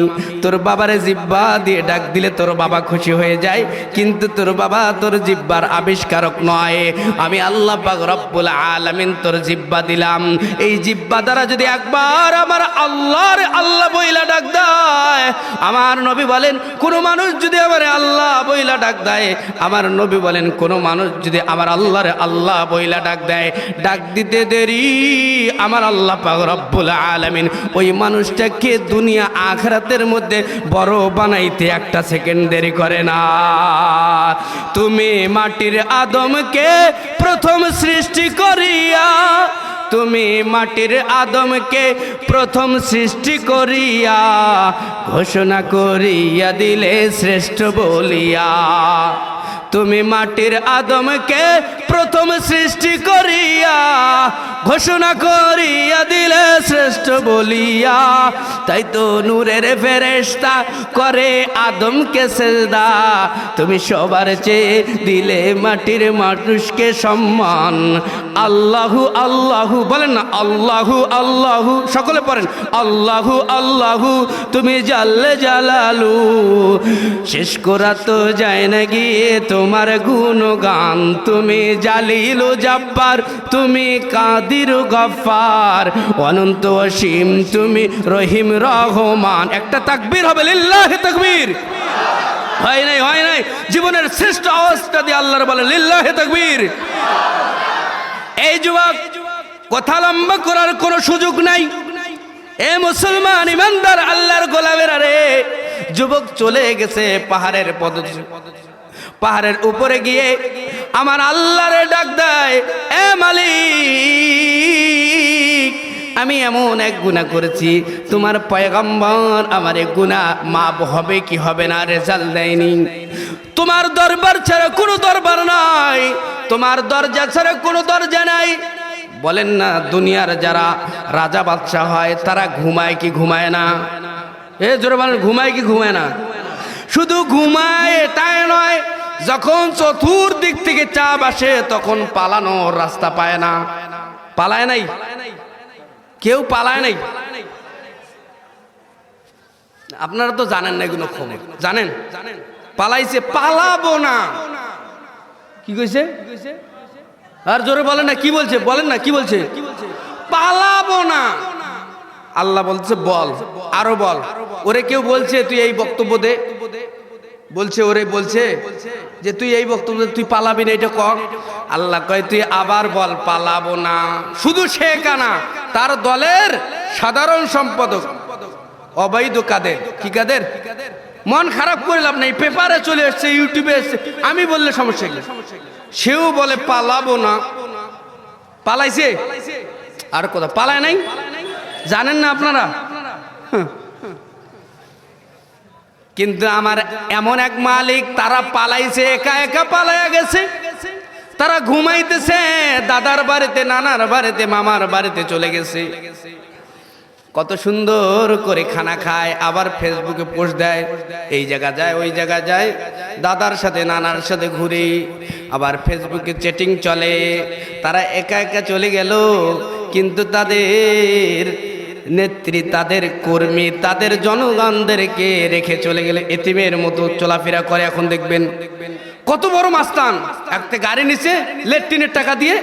তোর বাবারে জিব্বা দিয়ে ডাক দিলে তোর বাবা খুশি হয়ে যায়, কিন্তু তোর বাবা তোর জিব্বার আবিষ্কারক নয়। আমি আল্লাহ পাক রব্বুল আলামিন তোর জিব্বা দিলাম, এই জিব্বা দ্বারা যদি একবার আমার আল্লাহর আল্লাহ বইলা ডাক দেয়, আমার নবী বলেন কোন মানুষ যদি আমার আল্লাহ বইলা ডাক দেয়, আমার নবী বলেন কোন মানুষ যদি আমার আল্লাহর আল্লাহ বইলা ডাক দেয়, ডাক দিতে দেরি আমার আল্লাহ পাক রব্বুল আলামিন ওই মানুষটাকে দুনিয়া আখিরাতের মধ্যে বড় বানাইতে একটা সেকেন্ড দেরি করে না। তুমি মাটির আদমকে প্রথম সৃষ্টি করিয়া, তুমি মাটির আদমকে প্রথম সৃষ্টি করিয়া ঘোষণা করিয়া দিলে শ্রেষ্ঠ বলিয়া। তুমি মাটির আদমকে প্রথম সৃষ্টি করিয়া ঘোষণা করিয়া দিলে শ্রেষ্ঠ বলিয়া। তাই তো নূরের ফেরেশতা করে আদমকে সেজদা, তুমি সবার চেয়ে দিলে মাটির মানুষকে সম্মান। আল্লাহু আল্লাহু বলেন না, আল্লাহু আল্লাহু, সকলে পড়েন আল্লাহু আল্লাহু, তুমি জাল্লে জালালু। শেষ করা তো যায় না গিয়ে তোমার গুণগান, তুমি জালিল জাব্বার, তুমি কাদির গফফার, অনন্ত অসীম তুমি রহিম রহমান। একটা তাকবীর হবে, লিল্লাহি তাকবীর। হয় নাই, হয় নাই, জীবনের শ্রেষ্ঠ আওয়াজটা দিয়ে আল্লাহর বলে লিল্লাহি তাকবীর। এই যুবক, কথা লম্বা করার কোনো সুযোগ নাই। এ মুসলমান ইমানদার আল্লাহর গোলামেরা রে, যুবক চলে গেছে পাহাড়ের পদতলে, পাহাড়ের উপরে গিয়ে আমার আল্লাহরে ডাক দেয়, এ মালিক আমি এমন এক গুনাহ করেছি, তোমার পয়গম্বর আমার এক গুনাহ মাপ হবে কি হবে না রেজাল্ট দেয়নি। তোমার দরবার ছাড়া কোনো দরবার নাই, তোমার দরজা ছাড়া কোনো দরজা নাই। বলেন না দুনিয়ার যারা রাজা বাদশাহ হয় তারা ঘুমায় কি ঘুমায় না? এ জোরে বলেন, ঘুমায় কি ঘুমায় না? শুধু ঘুমায় এটাই নয়, যখন চতুর্দিক থেকে চাপ আসে তখন পালানোর রাস্তা পায় না। পালায় নাই, কেউ পালায় নাই। আপনারা তো জানেন না এগুলো খবর, জানেন? পালাইছে, পালাবো না। কি কইছে? আর জোরে বলেন না, কি বলছে? বলেন না কি বলছে? পালাবো না। আল্লাহ বলছে বল, আরো বল। ওরে কেউ বলছে তুই এই বক্তব্য দে, বলছে ওরে বলছে যে তুই এই বক্তব্য তুই পালাবি না, এটা কর। আল্লাহ কয় তুই আবার বল পালাবো না। শুধু সে কানা, তার দলের সাধারণ সম্পাদক অবৈধ কাদের, কি কাদের? মন খারাপ করে লাভ নাই, পেপারে চলে এসছে, ইউটিউবে এসছে, আমি বললে সমস্যা কি? সেও বলে পালাবো না। পালাইছে আর কথা, পালায় নাই। জানেন না আপনারা? কিন্তু আমার এমন এক মালিক, তারা পালাইছে, একা একা পালাইয়া গেছে। তারা ঘুমাইতেছে, দাদার বাড়িতে, নানার বাড়িতে, মামার বাড়িতে চলে গেছে। কত সুন্দর করে খানা খায়, আবার ফেসবুকে পোস্ট দেয়, এই জায়গা যায় ওই জায়গা যায়, দাদার সাথে নানার সাথে ঘুরে, আবার ফেসবুকে চ্যাটিং চলে। তারা একা একা চলে গেল, কিন্তু তাদের নেত্রী, তাদের কর্মী, তাদের জনগণদেরকে রেখে চলে গেলে এতিমের মতো চলাফেরা করে। এখন দেখবেন কত বড় মাস্তান, একটা গাড়ি নিচে লেট্রিনের টাকা দিয়ে,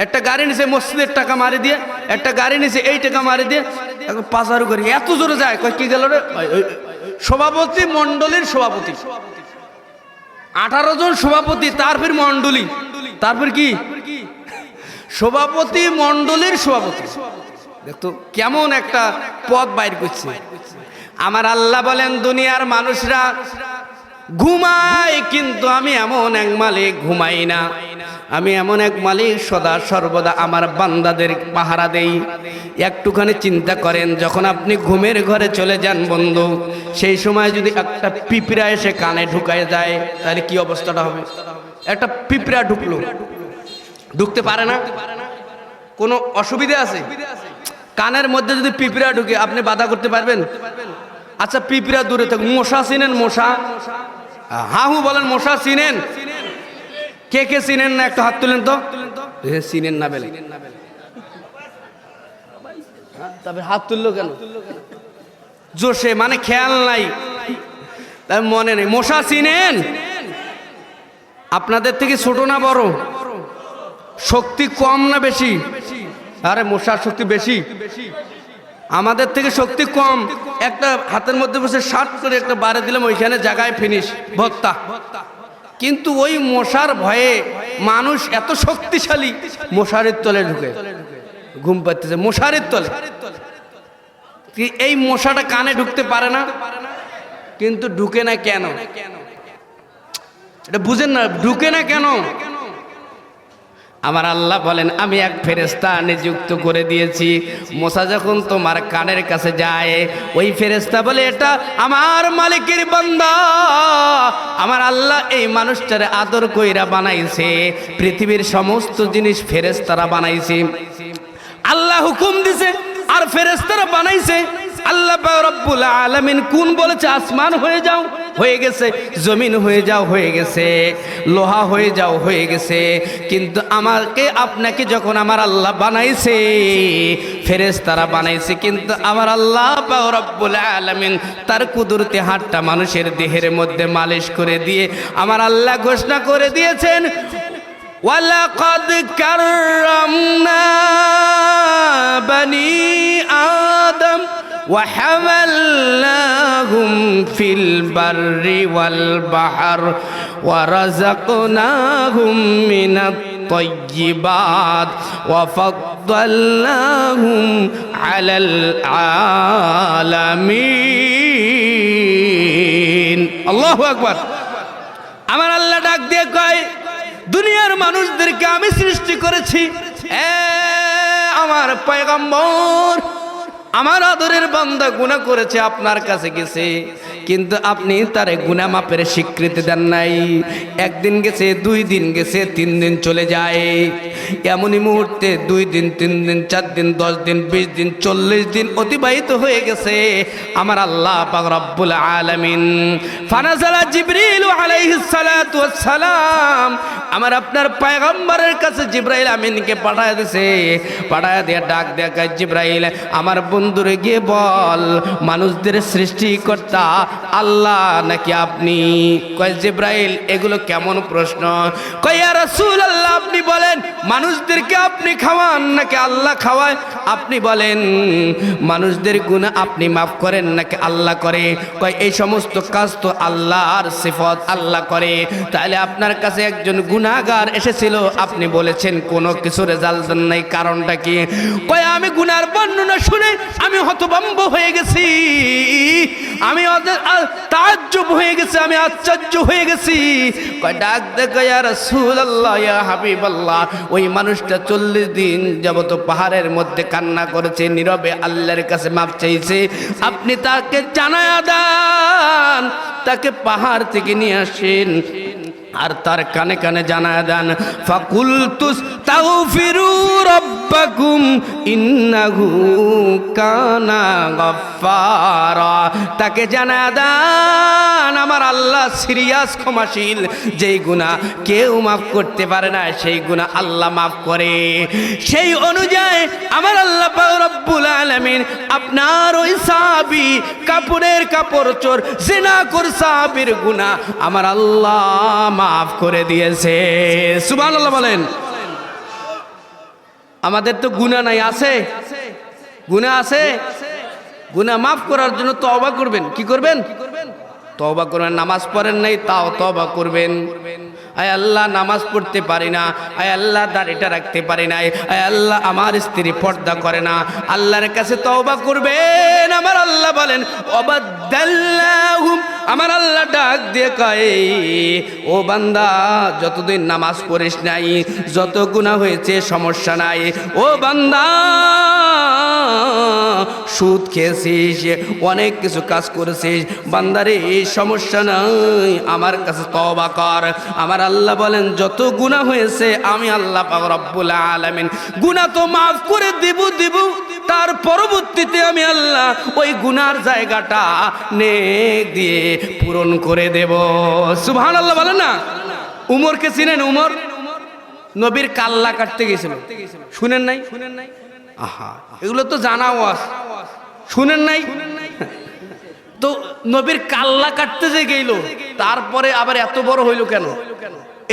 একটা গাড়ি নিচে মসজিদের টাকা মারি দিয়ে, একটা গাড়ি নিচে এই টাকা মারি দিয়ে পাচারু করে এত জোরে যায়। কয় কি গেল রে? সভাপতি মন্ডলীর সভাপতি, 18 জন সভাপতি, তারপর মন্ডলী, তারপর কি সভাপতি মন্ডলীর সভাপতি। দেখতো কেমন একটা পদ বাইর করছে। আমার আল্লাহ বলেন দুনিয়ার মানুষরা ঘুমায়, কিন্তু আমি এমন এক মালিক ঘুমাই না। আমি এমন এক মালিক সদা সর্বদা আমার বান্দাদের পাহারা দেই। একটুখানি চিন্তা করেন, যখন আপনি ঘুমের ঘরে চলে যান বন্ধু, সেই সময় যদি একটা পিঁপড়া এসে কানে ঢুকায় যায়, তাহলে কি অবস্থাটা হবে? একটা পিঁপড়া ঢুকলো, ঢুকতে পারে না, কোনো অসুবিধা আছে? কানের মধ্যে যদি পিঁপড়া ঢুকে, আপনি বাধা করতে পারবেন? আচ্ছা পিঁপড়া দূরে থাক। মশা চিনেন? মশা, হাহু বলেন, মশা চিনেন? কে কে চিনেন না একটু হাত তুলেন তো। চিনেন না বেলে, তবে হাত তুললো কেন? জোশে, মানে খেয়াল নাই, তাই মনে নেই। মশা চিনেন? আপনাদের থেকে ছোট না বড়? শক্তি কম না বেশি? আরে মশার শক্তি বেশি, আমাদের থেকে শক্তি কম। একটা হাতের মধ্যে বসে শার্ট করে একটা বারে দিলাম, ওইখানে জায়গায় ফিনিশ ভত্তা। কিন্তু ওই মশার ভয়ে মানুষ এত শক্তিশালী, মশারির তলে ঢুকে ঘুম পাচ্ছে, মশারির তলে। এই মশাটা কানে ঢুকতে পারে না, কিন্তু ঢুকে না কেন? এটা বুঝেন না, ঢুকে না কেন? আমার আল্লাহ বলেন আমি এক ফেরেশতা নিযুক্ত করে দিয়েছি। মশা যখন তোমার কানের কাছে যায়, ওই ফেরেশতা বলে এটা আমার মালিকের বান্দা। আমার আল্লাহ এই মানুষটারে আদর কইরা বানাইছে। পৃথিবীর সমস্ত জিনিস ফেরেশতারা বানাইছে, আল্লাহ হুকুম দিছে, আর ফেরেশতারা বানাইছে। আল্লাহ রব্বুল আলামিন কোন বলেছে আসমান হয়ে যাও, হয়ে গেছে, জমিন হয়ে যাও, হয়ে গেছে, লোহা হয়ে যাও, হয়ে গেছে। কিন্তু আমাকে আপনাকে যখন আমার আল্লাহ বানাইছে, ফেরেশতারা বানাইছে, কিন্তু আমার আল্লাহ রব্বুল আলামিন তার কুদরতি হাতটা মানুষের দেহের মধ্যে মালিশ করে দিয়ে আমার আল্লাহ ঘোষণা করে দিয়েছেন, ওয়ালাকাদ কাররামনা বানি আদম وحملناهم في البر والبحر ورزقناهم من الطيبات وفضلناهم على العالمين الله أكبر। আমার আল্লাহ ডাক দিয়ে কয় দুনিয়ার মানুষদেরকে আমি সৃষ্টি করেছি, আমার পয়গম্বর, আমার আদরের বান্দা গুনাহ করেছে, আপনার কাছে গেছে, কিন্তু আপনি তারে গুনাহ মাপের স্বীকৃতি দেন নাই। একদিন গেছে, 2 দিন গেছে, 3 দিন চলে যায়। এমনই মুহূর্তে 2 দিন, 3 দিন, 4 দিন, 10 দিন, 20 দিন, 40 দিন অতিবাহিত হয়ে গেছে। আমার আল্লাহ পাক রব্বুল আলামিন ফানাজালা জিবরিল আলাইহিস সালাতু ওয়াস সালাম, আমার আপনার পয়গম্বরের কাছে জিবরাইল আমিনকে পাঠায় দিয়েছে। পাঠায় দিয়ে ডাক দেয়, জিবরাইল আমার বন্ধুরে গিয়ে বল মানুষদের সৃষ্টিকর্তা আল্লাহ নাকি আপনি? কয় জিবরাইল এগুলো কেমন প্রশ্ন? কয় ইয়া রাসূলুল্লাহ আপনি বলেন মানুষদেরকে আপনি খাওয়ান নাকি আল্লাহ খাওয়ায়? আপনি বলেন মানুষদের গুনাহ আপনি মাফ করেন নাকি আল্লাহ করে? কয় এই সমস্ত কাজ তো আল্লাহর সিফত, আল্লাহ করে। তাহলে আপনার কাছে একজন গুনাহগার এসেছিল, আপনি বলেছেন কোনো কিছু রেজাল্ট দেন নাই, কারণটা কি? কয় আমি গুনার বর্ণনা শুনে আমি হতভম্ব হয়ে গেছি, আমি তাজ্জুব হয়ে গেছি, আমি আশ্চর্য হয়ে গেছি। কয় ডাক দেখো ইয়া রাসূলুল্লাহ, ইয়া হাবিবাল্লাহ, ওই মানুষটা 40 দিন যাবত পাহাড়ের মধ্যে কান্না করেছে, নীরবে আল্লাহর কাছে মাপ চাইছে। আপনি তাকে জানায়া দেন, তাকে পাহাড় থেকে নিয়ে আসেন, আর তার কানে কানে জানায়া দেন, ফাকুলতুস তাগফিরু রাব্ব রাব্বাকুম ইন্নাহু কানা গফফারা। তাকে জানা দেন আমার আল্লাহ সিরিয়াস ক্ষমাশীল, যেই গুনাহ কেউ মাফ করতে পারে না সেই গুনাহ আল্লাহ মাফ করে। সেই অনুযায়ী আমার আল্লাহ পাক রব্বুল আলামিন আপনার ওই সাহাবী কাপড়ের কাপড় চোর জিনাখোর সাহাবীর গুনাহ আমার আল্লাহ মাফ করে দিয়েছে। সুবহানাল্লাহ বলেন। আমাদের তো গুনাহ নাই, আছে গুনাহ আছে। গুনাহ মাফ করার জন্য তওবা করবেন। কি করবেন? তওবা করবেন। নামাজ পড়েন নাই তাও তওবা করবেন। আয় আল্লাহ নামাজ পড়তে পারি না, আয় আল্লাহ দাড়িটা রাখতে পারি নাই, আয় আল্লাহ আমার স্ত্রী পর্দা করে না, আল্লাহর কাছে তওবা করবেন। আমার আল্লাহ বলেন ওয়াবাদাল্লাহুম, আমার আল্লাহ ডাক দিয়ে কয় ও বান্দা যতদিন নামাজ পড়িস নাই, যত গুনাহ হয়েছে সমস্যা নাই। ও বান্দা সুদ খেয়েছিস, অনেক কিছু কাজ করেছিস, বান্দারে এই সমস্যা নাই, আমার কাছে তওবা কর। আমার আল্লাহ বলেন যত গুনাহ হয়েছে আমি আল্লাহ পাক রব্বুল আলামিন গুনাহ তো মাফ করে দিব, তার পরবর্তীতে আমি আল্লাহ ওই গুনার জায়গাটা নেক দিয়ে পূরণ করে দেব। সুবহানাল্লাহ বলেন না। উমরকে চিনেন? উমর নবীর কাল্লা কাটতে গেছিল, শুনেন নাই? আহা, এগুলো তো জানা ওয়াজ, শুনেন নাই? তো নবীর কাল্লা কাটতে যে গেল, তারপরে আবার এত বড় হইল কেন?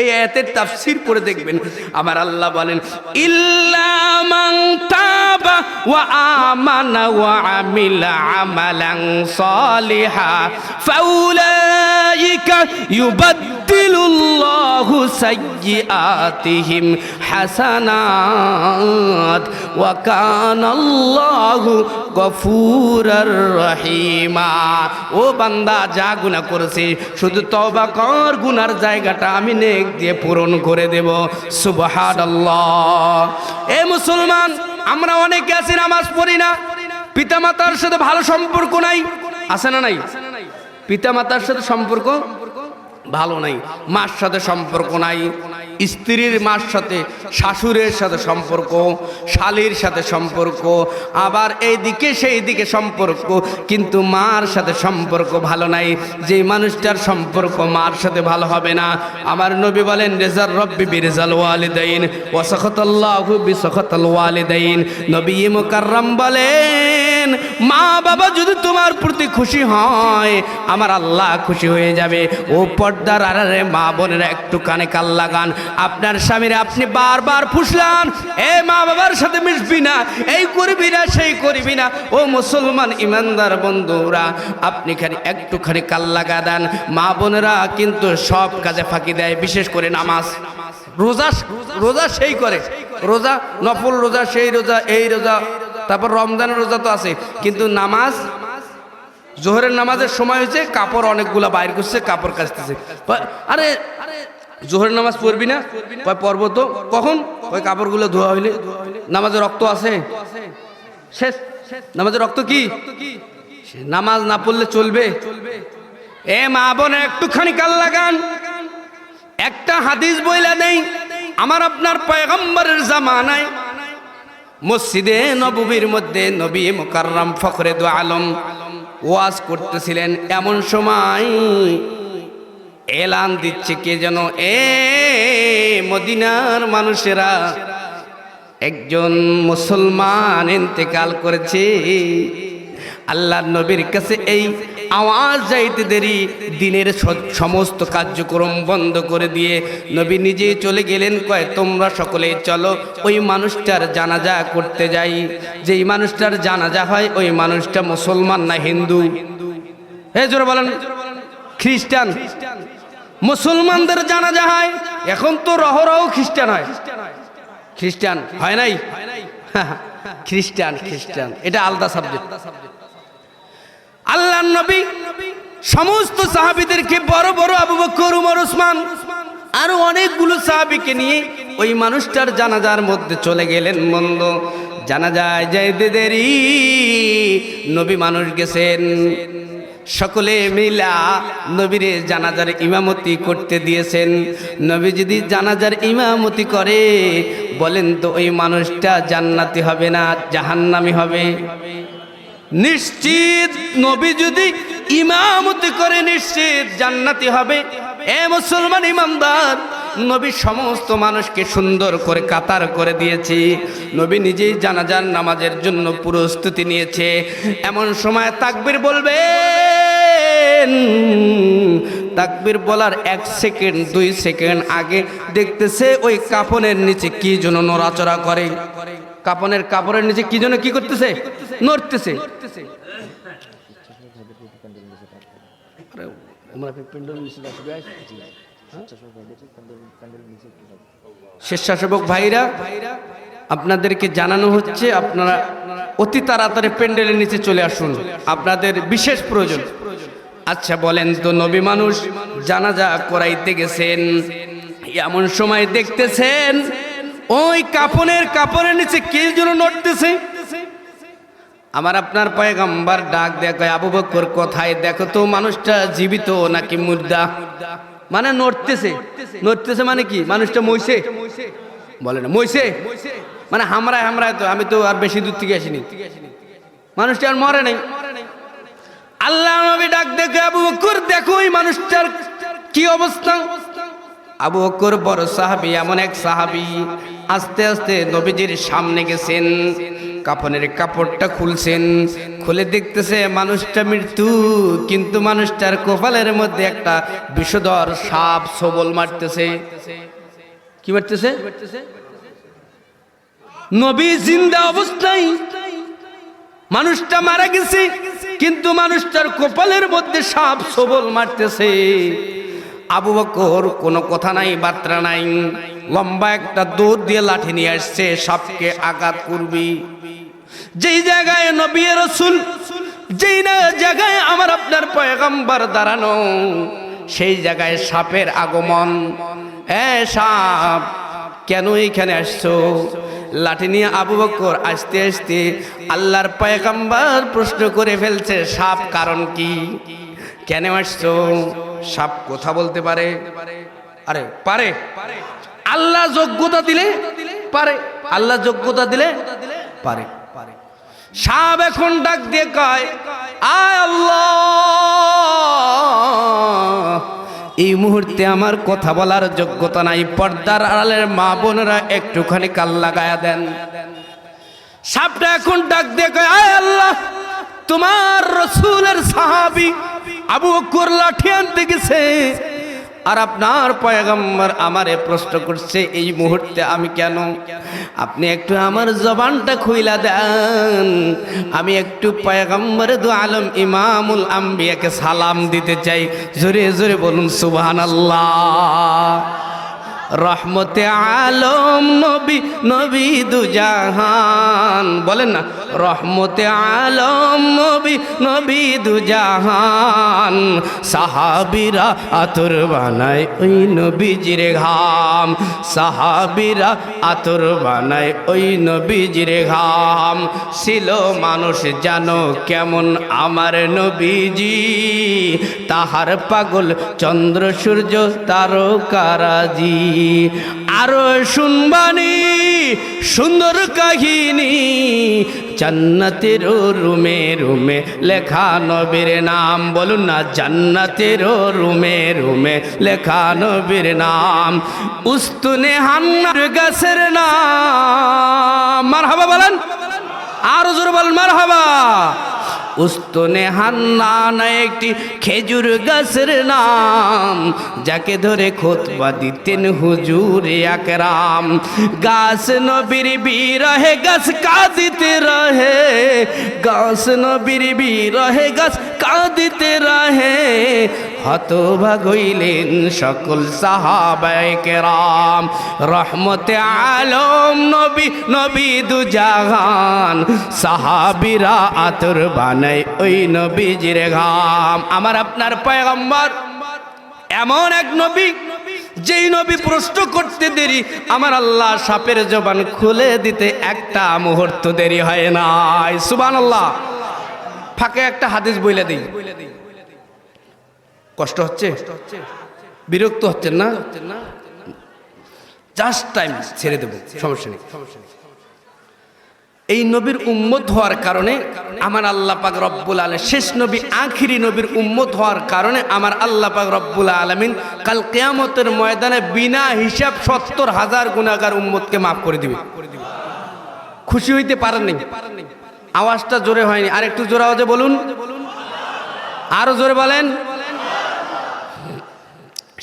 এই আয়াতের তাফসীর করে দেখবেন। আমার আল্লাহ বলেন ইল্লা মান তাবা ওয়া আমানা ওয়া আমিলা আমালান সালিহা ফাউলাইকা ইউবাদদিলুল্লাহু সাইয়্যাতিহিম হাসানাত ওয়া কানাল্লাহু গফুরার রহিমা। ও বান্দা যা গুনাহ করেছিস শুধু তওবা কর, গুনার জায়গাটা আমি নেক দিয়ে পূরণ করে দেব। সুবহানাল্লাহ। এ মুসলমান, আমরা অনেকে আছি নামাজ পড়ি না, পিতামাতার সাথে ভালো সম্পর্ক নাই, আছে না নাই? পিতামাতার সাথে সম্পর্ক ভালো নাই, মার সাথে সম্পর্ক নাই, স্ত্রীর মার সাথে, শাশুড়ের সাথে সম্পর্ক, শালীর সাথে সম্পর্ক, আবার এইদিকে সেই দিকে সম্পর্ক, কিন্তু মার সাথে সম্পর্ক ভালো নাই। যে মানুষটার সম্পর্ক মার সাথে ভালো হবে না, আমার নবী বলেন রেজার রব্বি বিরজাল ওয়ালিদাইন ওয়া সাখাতাল্লাহু বিসাখাতাল ওয়ালিদাইন। নবী মুকাররম বলেন মা বাবা যদি তোমার প্রতি খুশি হয় আমার আল্লাহ খুশি হয়ে যাবে। ও পর্দার আড়ালে মা বোনেরা একটু কানে কান লাগান। আপনার স্বামীরা আপনি বারবার ফুসলান, এ মা বাবার সাথে মিশবি না, এই করবি না, সেই করবি না। ও মুসলমান ইমানদার বন্ধুরা, আপনি খালি একটুখানি কান লাগা দেন। মা বোনেরা কিন্তু সব কাজে ফাঁকি দেয়, বিশেষ করে নামাজ। রোজা সেই করে, রোজা নফল রোজা, সেই রোজা, এই রোজা, তারপর রমজানের রোজা তো আছে, কিন্তু নামাজ, জোহরের নামাজের সময় হয়েছে, কাপড় অনেকগুলা বাইর করছে, কাপড় কাচতেছে। আরে জোহরের নামাজ পড়বি না? পড়ব তো। কখন? ওই কাপড়গুলো ধোয়া হইলে। নামাজের রক্ত আছে, শেষ। নামাজের রক্ত কি? নামাজ না পড়লে চলবে? এ মা বোন একটুখানি কান লাগান। একটা হাদিস বইলা নেই, আমার আপনার পয়গম্বরের জামানায় মসজিদে নববীর মধ্যে নবী মুকাররম ফখরে দু আলম ওয়াজ করতেছিলেন। এমন সময় এলান দিচ্ছে কে যেন, এ মদিনার মানুষেরা, একজন মুসলমান ইন্তেকাল করেছে। আল্লাহর নবীর কাছে এই আওয়াজ যাইতে দেরি, দিনের সমস্ত কার্যক্রম বন্ধ করে দিয়ে নবী নিজেই চলে গেলেন। কয় তোমরা সকলে চলো ওই মানুষটার জানাজা করতে যাই। যেই মানুষটার জানাজা হয় ওই মানুষটা মুসলমান না হিন্দু? এই জোরে বলেন। খ্রিস্টান। মুসলমানদের জানাজা হয়, এখন তো রহরহ খ্রিস্টান হয়। খ্রিস্টান হয় নাই? খ্রিস্টান এটা আলাদা সাবজেক্ট। আল্লাহর নবী সমস্ত সাহাবীদেরকে, বড় বড় আবু বকর, উমর, ওসমান আরো অনেকগুলো সাহাবীকে নিয়ে ওই মানুষটার জানাজার মধ্যে চলে গেলেন। মন্দ জানাজায় যাইতে দেরি, নবী মানুষ গেছেন, সকলে মিলা নবীরে জানাজার ইমামতি করতে দিয়েছেন। নবী যদি জানাজার ইমামতি করে বলেন তো ওই মানুষটা জান্নাতি হবে না জাহান্নামী হবে? নিশ্চিত নবী যদি ইমামতি করে নিশ্চিত জান্নাতি হবে। এ মুসলমান ইমানদার, নবী সমস্ত মানুষকে সুন্দর করে কাতার করে দিয়েছে। নবী নিজেই জানাজার নামাজের জন্য প্রস্তুতি নিয়েছে। এমন সময় তাকবীর বলবেন, তাকবীর বলার 1 সেকেন্ড 2 সেকেন্ড আগে দেখতেছে ওই কাফনের নিচে কি যেন নড়াচড়া করে। কাপড়ের নিচে কি যেন কি করতেছে, নড়তেছে। স্বেচ্ছাসেবক ভাইরা, আপনাদেরকে জানানো হচ্ছে আপনারা অতি তাড়াতাড়ি প্যান্ডেলের নিচে চলে আসুন, আপনাদের বিশেষ প্রয়োজন। আচ্ছা বলেন তো, নবী মানুষ জানাজা করাইতে গেছেন, এমন সময় দেখতেছেন ওই কাপড়ের নিচে কে যেন নড়তেছে। আমার আপনার পয়গম্বর ডাক দেয়, আবু বকর কোথায়, দেখো তো মানুষটা জীবিত নাকি মুর্দা। মানে নড়তেছে মানে কি, মানুষটা মইছে? বলে না মইছে, মানে হামরায় তো, আমি তো আর বেশি দূর থেকে আসিনি, মানুষটা আর মরে নাই। আল্লাহ নবী ডাক দেখে, আবু বকর দেখো ওই মানুষটার কি অবস্থা। আবু বকর বড় সাহাবী, এমন এক সাহাবী, আস্তে আস্তে নবীজির সামনে গেছেন, কাফনের কাপড়টা খুলছেন, খুলে দেখতেছে মানুষটা মৃত্যু, কিন্তু মানুষটার কপালের মধ্যে একটা বিষধর সাপ সবল মারতেছে। কি মারতেছে? নবী জিন্দা অবস্থায়, মানুষটা মারা গেছে, কিন্তু মানুষটার কপালের মধ্যে সাপ সবল মারতেছে। আবু বকর কোনো কথা নাই, বার্তা নাই, লম্বা একটা দৌড় দিয়ে লাঠি নিয়ে আসছে, সাপকে আঘাত করবি। যেই জায়গায় নবী রাসূল, যেই না জায়গায় আমার আপনার পয়গম্বর দাঁড়ানো, সেই জায়গায় সাপের আগমন। সাপ, কেন এইখানে আসছো? লাঠি নিয়ে আবু বকর আসতে আসতে আল্লাহর পয়গম্বর প্রশ্ন করে ফেলছে, সাপ কারণ কি, কেন আসছো? সাপ কথা বলতে পারে? আরে পারে, আল্লাহ যোগ্যতা দিলে পারে, আল্লাহ যোগ্যতা দিলে পারে। সাপ এখন ডাক দিয়ে কয়, আয় আল্লাহ, এই মুহূর্তে আমার কথা বলার যোগ্যতা নাই, পর্দার আড়ালের মা বোনেরা একটুখানি কাল লাগায়া দেন। সাপটা এখন ডাক দিয়ে কয়, আয় আল্লাহ, তোমার রাসূলের সাহাবী আবু বকর লাঠি আনতে গেছে, আর আপনার পয়গম্বর আমারে প্রশ্ন করছে এই মুহূর্তে আমি কেন? আপনি একটু আমার জবানটা খুইলা দেন, আমি একটু পয়গম্বরে দু আলম ইমামুল আম্বিয়াকে সালাম দিতে চাই। জোরে জোরে বলুন সুবহানাল্লাহ। রহমতে আলম নবী, নবী দুজাহান, বলেন না, রহমতে আলম নবী, নবী দুজাহান, সাহাবীরা আতর বানায় ওই নবীজির ঘাম, সাহাবীরা আতর বানায় ওই নবীজির ঘাম। ছিল মানুষ জানো কেমন আমার নবীজি, তাহার পাগল চন্দ্র সূর্য তারকারাজি। আরো শুনবানি সুন্দর কাহিনী, জান্নাতের রুমে রুমে লেখা নবীর নাম। বলুন না, জান্নাতের রুমে রুমে লেখা নবীর নাম। উস্তুনে হান্নার গাছের নাম, মারহাবা বলেন, আরো জোরে বলেন মারহাবা। উস্তুনে হান্নান একটি খেজুর গাছের নাম, যাকে ধরে খুতবা দিতেন হুজুর আকরাম। গাছ নবীর বিরহে গাছ কাঁদিতে রহে, গাছ নবীর বিরহে গাছ কাঁদিতে রহে। হতভাগ হইলেন সকল সাহাবায়ে কেরাম। রহমতে আলম নবী, নবী দুজাহান, সাহাবীরা আতর বানায় ওই নবীজির ঘাম। আমার আপনার পয়গম্বর এমন এক নবী, যেই নবী প্রশ্ন করতে দেরি, আমার আল্লাহ সাপের জবান খুলে দিতে একটা মুহূর্ত দেরি হয় নাই। সুবহানাল্লাহ। ফাঁকে একটা হাদিস বইলে দিই, কষ্ট হচ্ছে, বিরক্ত হচ্ছেন না? জাস্ট টাইম ছেড়ে দেব, সমস্যা নেই। এই নবীর উম্মত হওয়ার কারণে আমার আল্লাহ পাক রব্বুল আলামিন, শেষ নবী আখিরি নবীর উম্মত হওয়ার কারণে আমার আল্লাহ পাক রব্বুল আলামিন কাল কিয়ামতের ময়দানে বিনা হিসাব 70,000 গুনাহগার উম্মতকে মাফ করে দিবে। খুশি হইতে পারেন নাই? আওয়াজটা জোরে হয়নি, আর একটু জোরে আওয়াজে বলুন, আরো জোরে বলেন।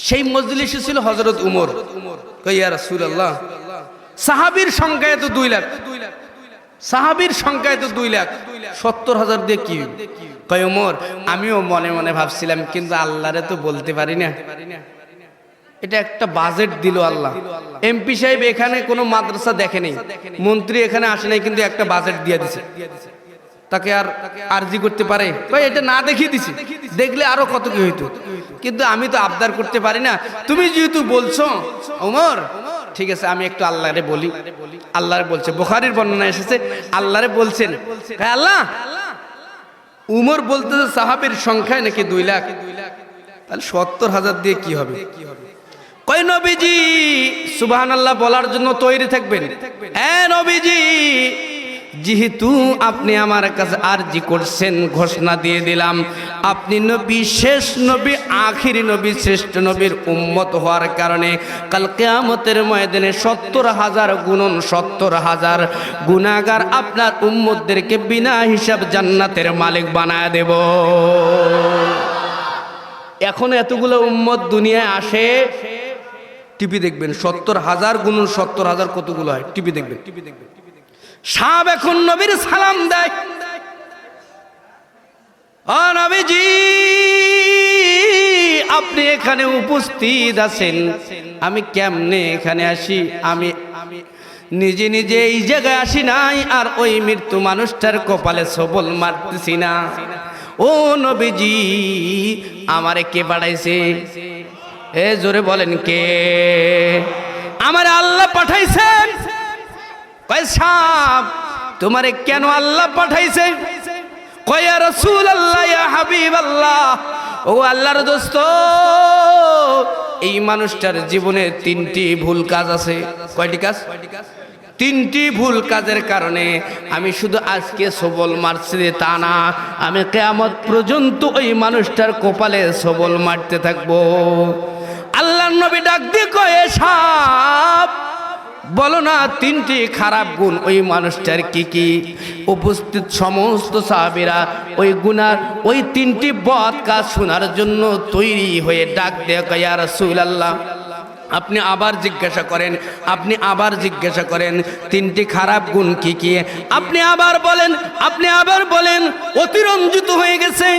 সেই মজলিসে ছিল হযরত উমর। কই ইয়া রাসূলুল্লাহ, সাহাবীর সংখ্যা তো 2 লাখ, সাহাবীর সংখ্যা তো 2 লাখ, 70,000 দিয়ে কি? কয় উমর, আমিও মনে মনে ভাবছিলাম, কিন্তু আল্লাহরে তো বলতে পারি না। এটা একটা বাজেট দিল আল্লাহ। এমপি সাহেব এখানে কোনো মাদ্রাসা দেখে নেই, মন্ত্রী এখানে আসে নাই, কিন্তু একটা বাজেট দিয়ে দিছে। তাকে আর আরজি করতে পারে? ভাই এটা না দেখিয়ে দিছি, দেখলে আরো কত কি হইতো, কিন্তু আমি তো আবদার করতে পারি না। তুমি যেহেতু বলছো ওমর, ঠিক আছে আমি একটু আল্লাহরে বলি। আল্লাহরে বলছে, বুখারীর বর্ণনা এসেছে আল্লাহরে বলছেন, হ্যাঁ আল্লাহ, উমর বলতেছে সাহাবীর সংখ্যা নাকি 2 লাখ, তাহলে 70,000 দিয়ে কি হবে? কয় নবীজি সুবহানাল্লাহ বলার জন্য তৈরি থাকবেন। হ্যাঁ নবীজি, যেহেতু আপনি আমার কাছে আরজি করছেন, ঘোষণা দিয়ে দিলাম আপনি নবী, শেষ নবী, আখিরি নবী, শ্রেষ্ঠ নবীর উম্মত হওয়ার কারণে কাল কিয়ামতের ময়দানে 70,000 গুণন 70,000 গুনাহগার আপনার উম্মতদেরকে বিনা হিসাব জান্নাতের মালিক বানায় দেব। এখন এতগুলো উম্মত দুনিয়ায় আসে, টিপি দেখবেন 70,000 গুণন 70,000 কতগুলো হয়, টিপি দেখবেন। সাহাব এখন নবীর সালাম দেয়, ও নবীজি আপনি এখানে উপস্থিত আছেন, আমি কেমনে এখানে আসি? আমি নিজে নিজে এই জায়গায় আসি নাই, আর ওই মৃত্যু মানুষটার কপালে সবল মারতেছি না। ও নবীজি আমারে কে পাঠাইছে? এ জোরে বলেন কে? আমার আল্লাহ পাঠাইছেন। কয় সাহাব তোমারে কেন আল্লাহ পাঠাইছে? কয় ইয়া রাসূলুল্লাহ, ইয়া হাবিবাল্লাহ, ও আল্লাহর দোস্ত, এই মানুষটার জীবনে 3টি ভুল কাজ আছে। কয়টি কাজ? 3টি ভুল কাজের কারণে আমি শুধু আজকে সবল মারছি তা না, আমি কিয়ামত পর্যন্ত ওই মানুষটার কপালে সবল মারতে থাকবো। আল্লাহর নবী ডাক দিয়ে কয়, সাহাব বলো না 3টি খারাপ গুণ ওই মানুষটার কি কি? উপস্থিত সমস্ত সাহাবীরা ওই গুনার ওই 3টি বদ কাজ শোনার জন্য তৈরি হয়ে ডাক দেয়, ইয়া রাসূলুল্লাহ আপনি আবার জিজ্ঞাসা করেন, আপনি আবার জিজ্ঞাসা করেন 3টি খারাপ গুণ কি কি? আপনি আবার বলেন, আপনি আবার বলেন। অতিরঞ্জিত হয়ে গেছে।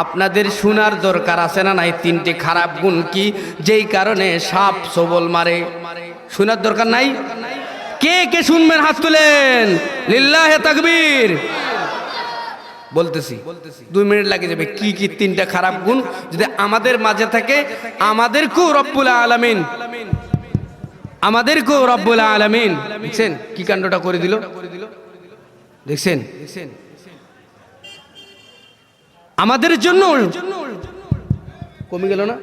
আপনাদের শোনার দরকার আছে না নাই 3টি খারাপ গুণ কি, যেই কারণে সাপ সবল মারে? শোনার দরকার নাই? কে কে শুনবেন হাত তুলেন, লিল্লাহে তাকবীর। বলতেছি 2 মিনিট লাগে যাবে। কি কি 3টা খারাপ গুণ যদি আমাদের মাঝে থাকে, আমাদেরকেও রব্বুল আলামিন, আমাদেরকেও রব্বুল আলামিন, দেখছেন কি কাণ্ডটা করে দিল, দেখছেন আমাদের জন্য কমে গেল না?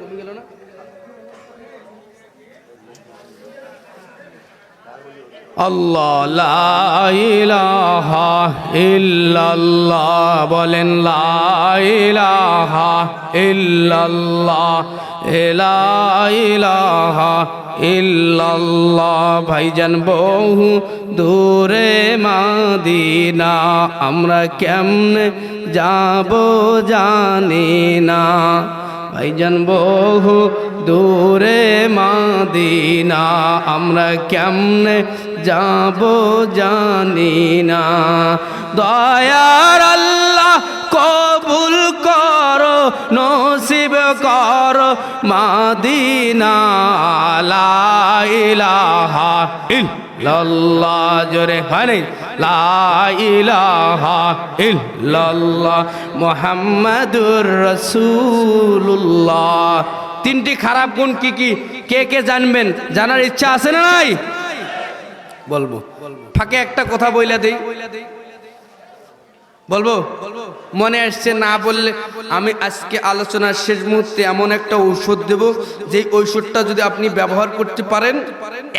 আল্লাহ লা ইলাহা ইল্লাল্লাহ, বলেন লা ইলাহা ইল্লাল্লাহ, লা ইলাহা ইল্লাল্লাহ। ভাইজান বহু দূরে মদিনা, আমরা কেমনে যাব জানি না। ভাইজান বহু দূরে মদিনা, আমরা কেমনে যাব জানি না। দয়ার আল্লাহ কবুল করো, নসিব করো মদিনা। লা ইলাহা ইল্লাল্লাহ, জোরে হয় লা ইলাহা ইল্লাল্লাহ মুহাম্মাদুর রাসূলুল্লাহ। 3টি খারাপ গুণ কি কি? কে কে জানবেন? জানার ইচ্ছা আছে না নাই? বলবো। ফাঁকে একটা কথা বইলা দেই, বলবো? মনে আসছে না বললে আমি আজকে আলোচনার শেষ মুহূর্তে এমন একটা ঔষধ দেব, যে ঔষধটা যদি আপনি ব্যবহার করতে পারেন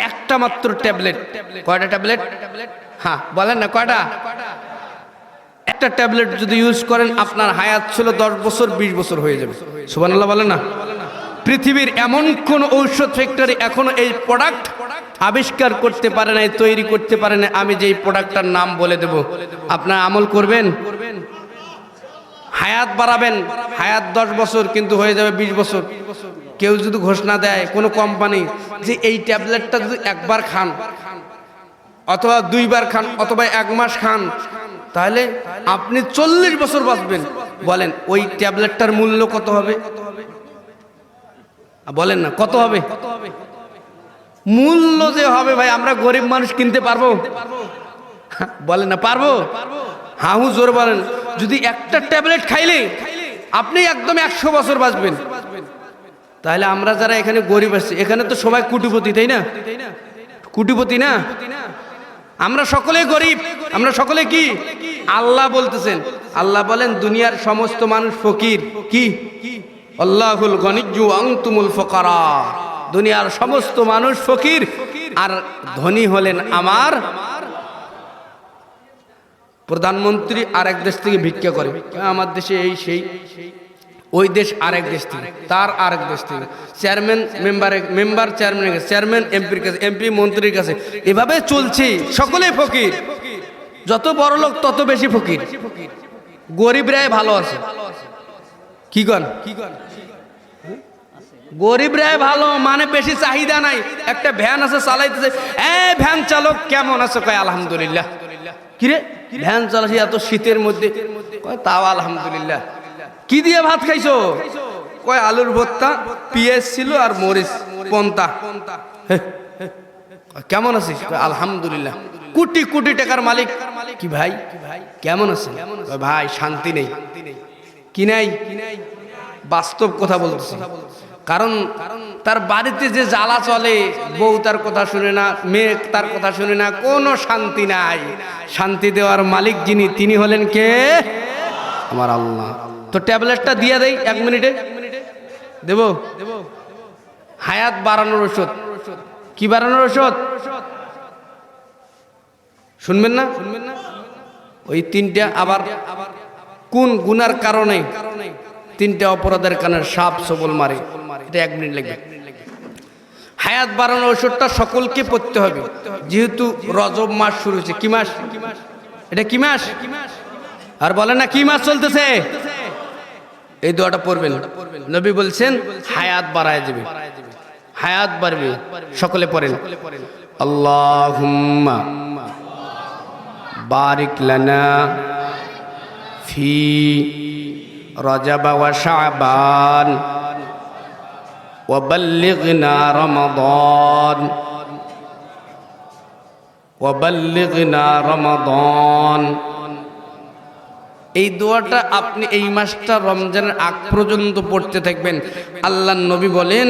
একটা মাত্র ট্যাবলেট। কয়টা ট্যাবলেট? হ্যাঁ বলেন না কয়টা? একটা ট্যাবলেট যদি ইউজ করেন আপনার হায়াত ছিল 10 বছর 20 বছর হয়ে যাবে। সুবহানাল্লাহ বলেন না। পৃথিবীর এমন কোন ঔষধ ফ্যাক্টরি এখনো এই প্রোডাক্ট আবিষ্কার করতে পারে নাই, তৈরি করতে পারে না। আমি যেই প্রোডাক্টটার নাম বলে দেব, আপনারা আমল করবেন, হায়াত বাড়াবেন। হায়াত 10 বছর কিন্তু হয়ে যাবে 20 বছর। কেউ যদি ঘোষণা দেয় কোনো কোম্পানি যে এই ট্যাবলেটটা যদি একবার খান অথবা 2 বার খান অথবা 1 মাস খান তাহলে আপনি 40 বছর বাঁচবেন, বলেন ওই ট্যাবলেটটার মূল্য কত হবে? বলেন না কত হবে? মূল্য যে হবে ভাই, আমরা গরিব মানুষ কিনতে পারবো? বলেন না পারবো? হাহু জোর বলেন। যদি একটা ট্যাবলেট খাইলে আপনি একদম 100 বছর বাঁচবেন, তাহলে আমরা যারা এখানে গরিব আছি, এখানে তো সবাই কোটিপতি, তাই না? কোটিপতি না? আমরা সকলে গরিব, আমরা সকলে কি? আল্লাহ বলতেছেন, আল্লাহ বলেন দুনিয়ার সমস্ত মানুষ ফকির। কি? আল্লাহুল গনিয়্যু ওয়া আনতুমুল ফুকারা। দুনিয়ার সমস্ত মানুষ ফকির আর ধনী হলেন আমার প্রধানমন্ত্রী। আরেক দেশ থেকে ভিক্ষা করে, আমার দেশে এই সেই, ওই দেশ আরেক দেশ থেকে, তার আরেক দেশ থেকে, চেয়ারম্যান মেম্বার চেয়ারম্যানের কাছে, চেয়ারম্যান এমপির কাছে, এমপি মন্ত্রীর কাছে, এভাবে চলছে। সকলেই ফকির, যত বড় লোক তত বেশি ফকির। গরিবরাই ভালো আছে। কি কন? গরিবরাই ভালো, মানে বেশি চাহিদা নাই। একটা ভ্যান আছে চালাইতেছে, ভ্যান চালক কেমন আছে? কয় আলহামদুলিল্লাহ। কিরে ভ্যান চালাচ্ছি এত শীতের মধ্যে? কয় তাও আলহামদুলিল্লাহ। কি দিয়ে ভাত খাইছো? কয় আলুর ভর্তা, পেঁয়াজ ছিল আর মরিচ পন্তা। কেমন আছিস? আলহামদুলিল্লাহ। কোটি কোটি টাকার মালিক। কি ভাই কেমন আছে? ভাই শান্তি নেই। কি নাই? বাস্তব কথা বলতেছি। কারণ তার বাড়িতে যে জ্বালা চলে, বউ তার কথা শুনে না, মেয়ে তার কথা শুনে না, কোনো শান্তি নাই। শান্তি দেওয়ার মালিক যিনি, তিনি হলেন কে? আমার আল্লাহ। তো ট্যাবলেটটা দিয়ে দেই 1 মিনিটে দেব। হায়াত বাড়ানোর ওষুধ। কি বাড়ানোর ওষুধ? শুনবেন না? ওই 3টা আবার কোন গুনার কারণে 3টা অপরাধের কারণে সাপ সবল মারে, এটা 1 মিনিট লাগবে। হায়াত বাড়ানোর ওষুধটা সকলকে পড়তে হবে, যেহেতু রজব মাস শুরু হয়েছে। কি মাস এটা? কি মাস? আর বলেন না কি মাস চলতেছে? এই দোয়াটা পড়বেন। নবী বলছেন হায়াত বাড়ায় যাবে, হায়াত বাড়বে। সকলে পড়েন, আল্লাহুম্মা বারিক লানা ফি রজব ওয়া শাবান ওয়া বাল্লিগনা রমাদান ওয়া বাল্লিগনা রমাদান। এই দোয়াটা আপনি এই মাসটা রমজানের আগ পর্যন্ত পড়তে থাকবেন। আল্লাহর নবী বলেন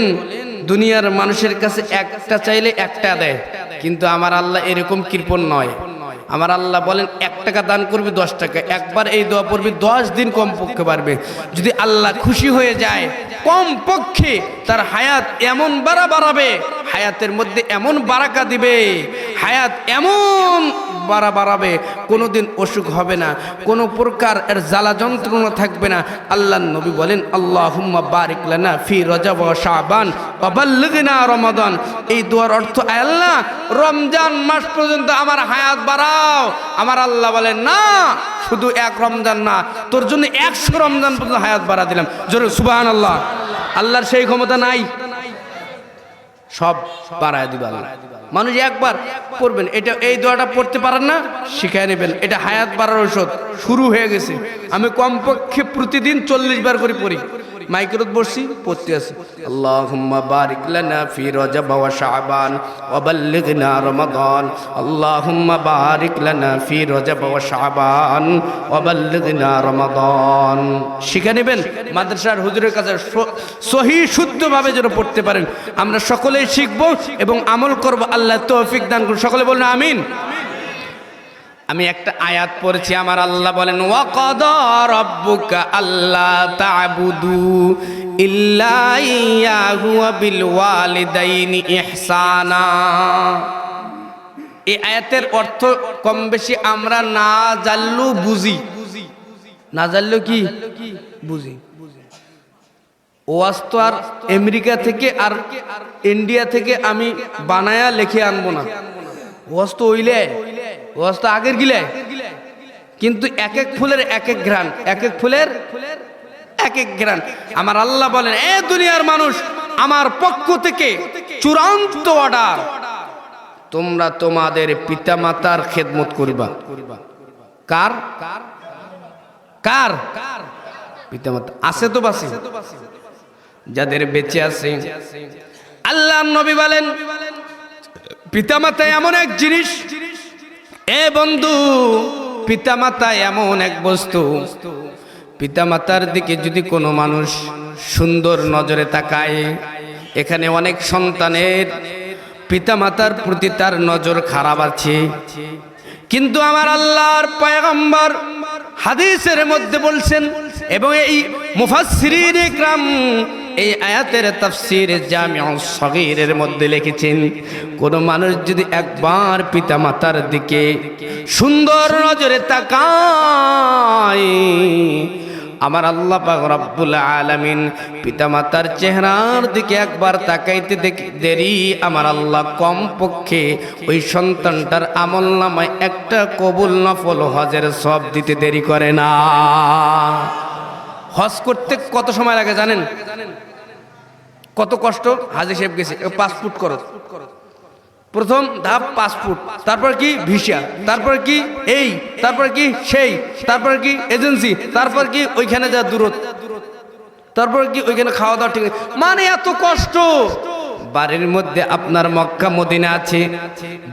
দুনিয়ার মানুষের কাছে একটা চাইলে একটা দেয়, কিন্তু আমার আল্লাহ এরকম কৃপণ নয়। আমার আল্লাহ বলেন 1 টাকা দান করবে 10 টাকা। একবার এই দোয়া পড়বে 10 দিন কমপক্ষে পারবে। যদি আল্লাহ খুশি হয়ে যায় কমপক্ষে তার হায়াত এমন বাড়াবে, হায়াতের মধ্যে এমন বারাকা দিবে, হায়াত এমন বাড়াবে, কোনোদিন অসুখ হবে না, কোনো প্রকার এর জ্বালা যন্ত্রণা থাকবে না। আল্লাহর নবী বলেন আল্লাহুম্মা বারিক লানা ফি রজব ওয়া শাবান ওয়া বাল্লিগনা রমাদান। এই দোয়ার অর্থ, আল্লাহ রমজান মাস পর্যন্ত আমার হায়াত বাড়াও। আমার আল্লাহ বলেন না, শুধু 1 রমজান না, তোর জন্য 100 রমজান পর্যন্ত হায়াত বাড়া দিলাম। জোরে সুবহানাল্লাহ। আল্লাহর সেই ক্ষমতা নাই? সব বাড়ায় দিবে আল্লাহ। মানুষ একবার পড়বেন, এটা এই দোয়াটা পড়তে পারেন না, শিখায় নেবেন। এটা হায়াত বাড়ার ঔষধ শুরু হয়ে গেছে। আমি কমপক্ষে প্রতিদিন 40 বার করে পড়ি। মাইক্রোত বসছি, পড়তে আছি আল্লাহুম্মা বারিক লানা ফি রজব ওয়া শাবান ওয়া বাল্লিগনা রমাদান। আল্লাহুম্মা বারিক লানা ফি রজব ওয়া শাবান ওয়া বাল্লিগনা রমাদান। শিখে নেবেন, মাদ্রাসার হুজুরের কাছে সহি শুদ্ধভাবে যেন পড়তে পারেন। আমরা সকলেই শিখব এবং আমল করব। আল্লাহ তৌফিক দান করুন। সকলে বলুন আমিন। আমি একটা আয়াত পড়েছি, আমার আল্লাহ বলেন ওয়াকাদা রাব্বুকা আল্লা তা'বুদু ইল্লা ইয়াহু ওয়া বিল ওয়ালিদাইনি ইহসানা। এই আয়াতের অর্থ কম বেশি আমরা না জানলেও বুঝি, না জানলেও কি বুঝি। ওয়াজ তো আর আমেরিকা থেকে আর ইন্ডিয়া থেকে আমি বানায়া লিখে আনবো না। ওয়াজ তো ওইলে, ওয়াজ তো আগের গিলে, কিন্তু এক এক ফুলের এক এক ঘ্রাণ, এক এক ফুলের এক এক ঘ্রাণ। আমার আল্লাহ বলেন এ দুনিয়ার মানুষ, আমার পক্ষ থেকে চূড়ান্ত অর্ডার, তোমরা তোমাদের পিতামাতার খেদমত করিবা। কার কার পিতামাতা আছে তো বাসি, যাদের বেঁচে আছে। আল্লাহর নবী বলেন পিতামাতা এমন এক জিনিস, এ বন্ধু, পিতামাতা এমন এক বস্তু, পিতামাতার দিকে যদি কোনো মানুষ সুন্দর নজরে তাকায়, এখানে অনেক সন্তানের পিতামাতার প্রতি তার নজর খারাপ আছে, কিন্তু আমার আল্লাহর পয়গম্বর হাদিসের মধ্যে বলছেন, এবং এই মুফাসসিরিন ইকরাম এই আয়াতের তাফসীর জামিউস সগীরের মধ্যে লিখেছেন, কোন মানুষ যদি একবার পিতামাতার দিকে সুন্দর নজরে তাকায়, আমার আল্লাহ পাক রব্বুল আলামিন পিতামাতার চেহারার দিকে একবার তাকাইতে দেরি আমার আল্লাহ কম পক্ষে ওই সন্তানটার আমলনামায় একটা কবুল নফল হজের সওয়াব দিতে দেরি করে না। হজ করতে কত সময় লাগে জানেন? কত কষ্ট। হাজী সাহেব গেছে, পাসপোর্ট করো, প্রথম ধাপ পাসপোর্ট, তারপর কি ভিসা, তারপর কি এই, তারপর কি সেই, তারপর কি এজেন্সি, তারপর কি ওইখানে যা দূরত্ব, তারপর কি ওইখানে খাওয়া দাওয়া, ঠিক মানে এত কষ্ট। বাড়ির মধ্যে আপনার মক্কা মদিনা আছে,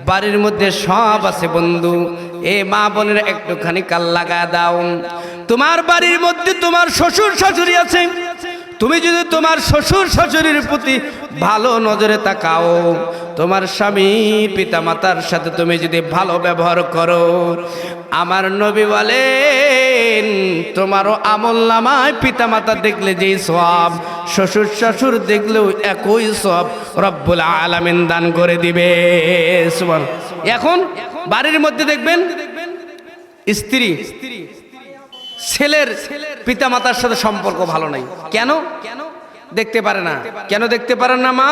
বাড়ির মধ্যে সব আছে বন্ধু। এ মা বোনের একটুখানি কাল লাগা দাও, তোমার বাড়ির মধ্যে তোমার শ্বশুর শাশুড়ি আছে, তুমি যদি তোমার শ্বশুর শাশুড়ির প্রতি ভালো নজরে তাকাও, তোমার স্বামী পিতামাতার সাথে তুমি যদি ভালো ব্যবহার করো, আমার নবী বলেন তোমারও আমলনামায় পিতামাতা দেখলে যেই সওয়াব, শ্বশুর শাশুড় দেখলেও একই সওয়াব রব্বুল আলামিন দান করে দিবে। সুবহান। এখন বাড়ির মধ্যে দেখবেন স্ত্রী ছেলের পিতামাতার সাথে সম্পর্ক ভালো নাই, কেন দেখতে পারে না? কেন দেখতে পারেন না মা?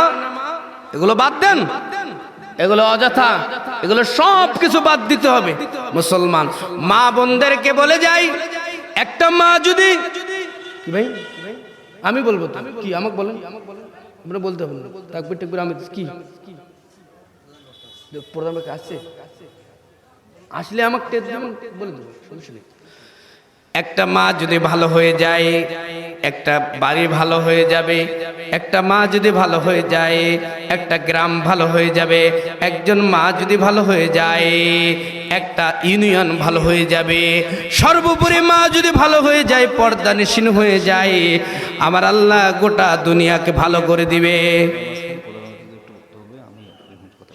এগুলো বাদ দেন, এগুলো অযথা, এগুলো সব কিছু বাদ দিতে হবে। মুসলমান মা বোনদেরকে বলে যাই, একটা মা যদি, কি ভাই আমি বলবো তো কি, আমাকে বলেন, আমরা বলতে হবে না, তাকবীর তাকবীর আমি কি প্রধান আসছে, আসলে আমাকে টেপ যেমন বলে দেবো, সমস্যা নেই। একটা মা যদি ভালো হয়ে যায়, একটা বাড়ি ভালো হয়ে যাবে। একটা মা যদি ভালো হয়ে যায়, একটা গ্রাম ভালো হয়ে যাবে। একজন মা যদি ভালো হয়ে যায়, একটা ইউনিয়ন ভালো হয়ে যাবে। সর্বোপরি মা যদি ভালো হয়ে যায়, পর্দানিশীন হয়ে যায়, আমার আল্লাহ গোটা দুনিয়াকে ভালো করে দিবে।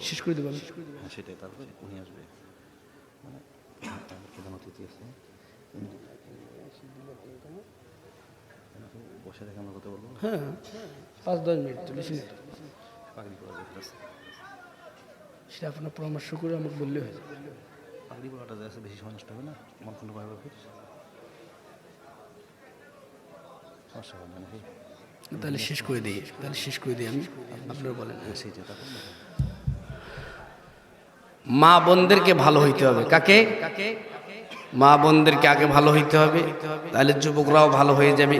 শেষ করে দেব সেটাই, তারপরে উনি আসবে। হ্যাঁ 5-10 মিনিট সেটা আপনার পরামর্শ করে আমাকে বললে হয়ে যাবে। বেশি সময় নষ্ট হবে না, তাহলে শেষ করে দিই, তাহলে শেষ করে দিই আমি, আপনারা বলেন। মা বোনদেরকে ভালো হইতে হবে। কাকে? মা বোনদেরকে আগে ভালো হইতে হবে, তাহলে যুবকরাও ভালো হয়ে যাবে।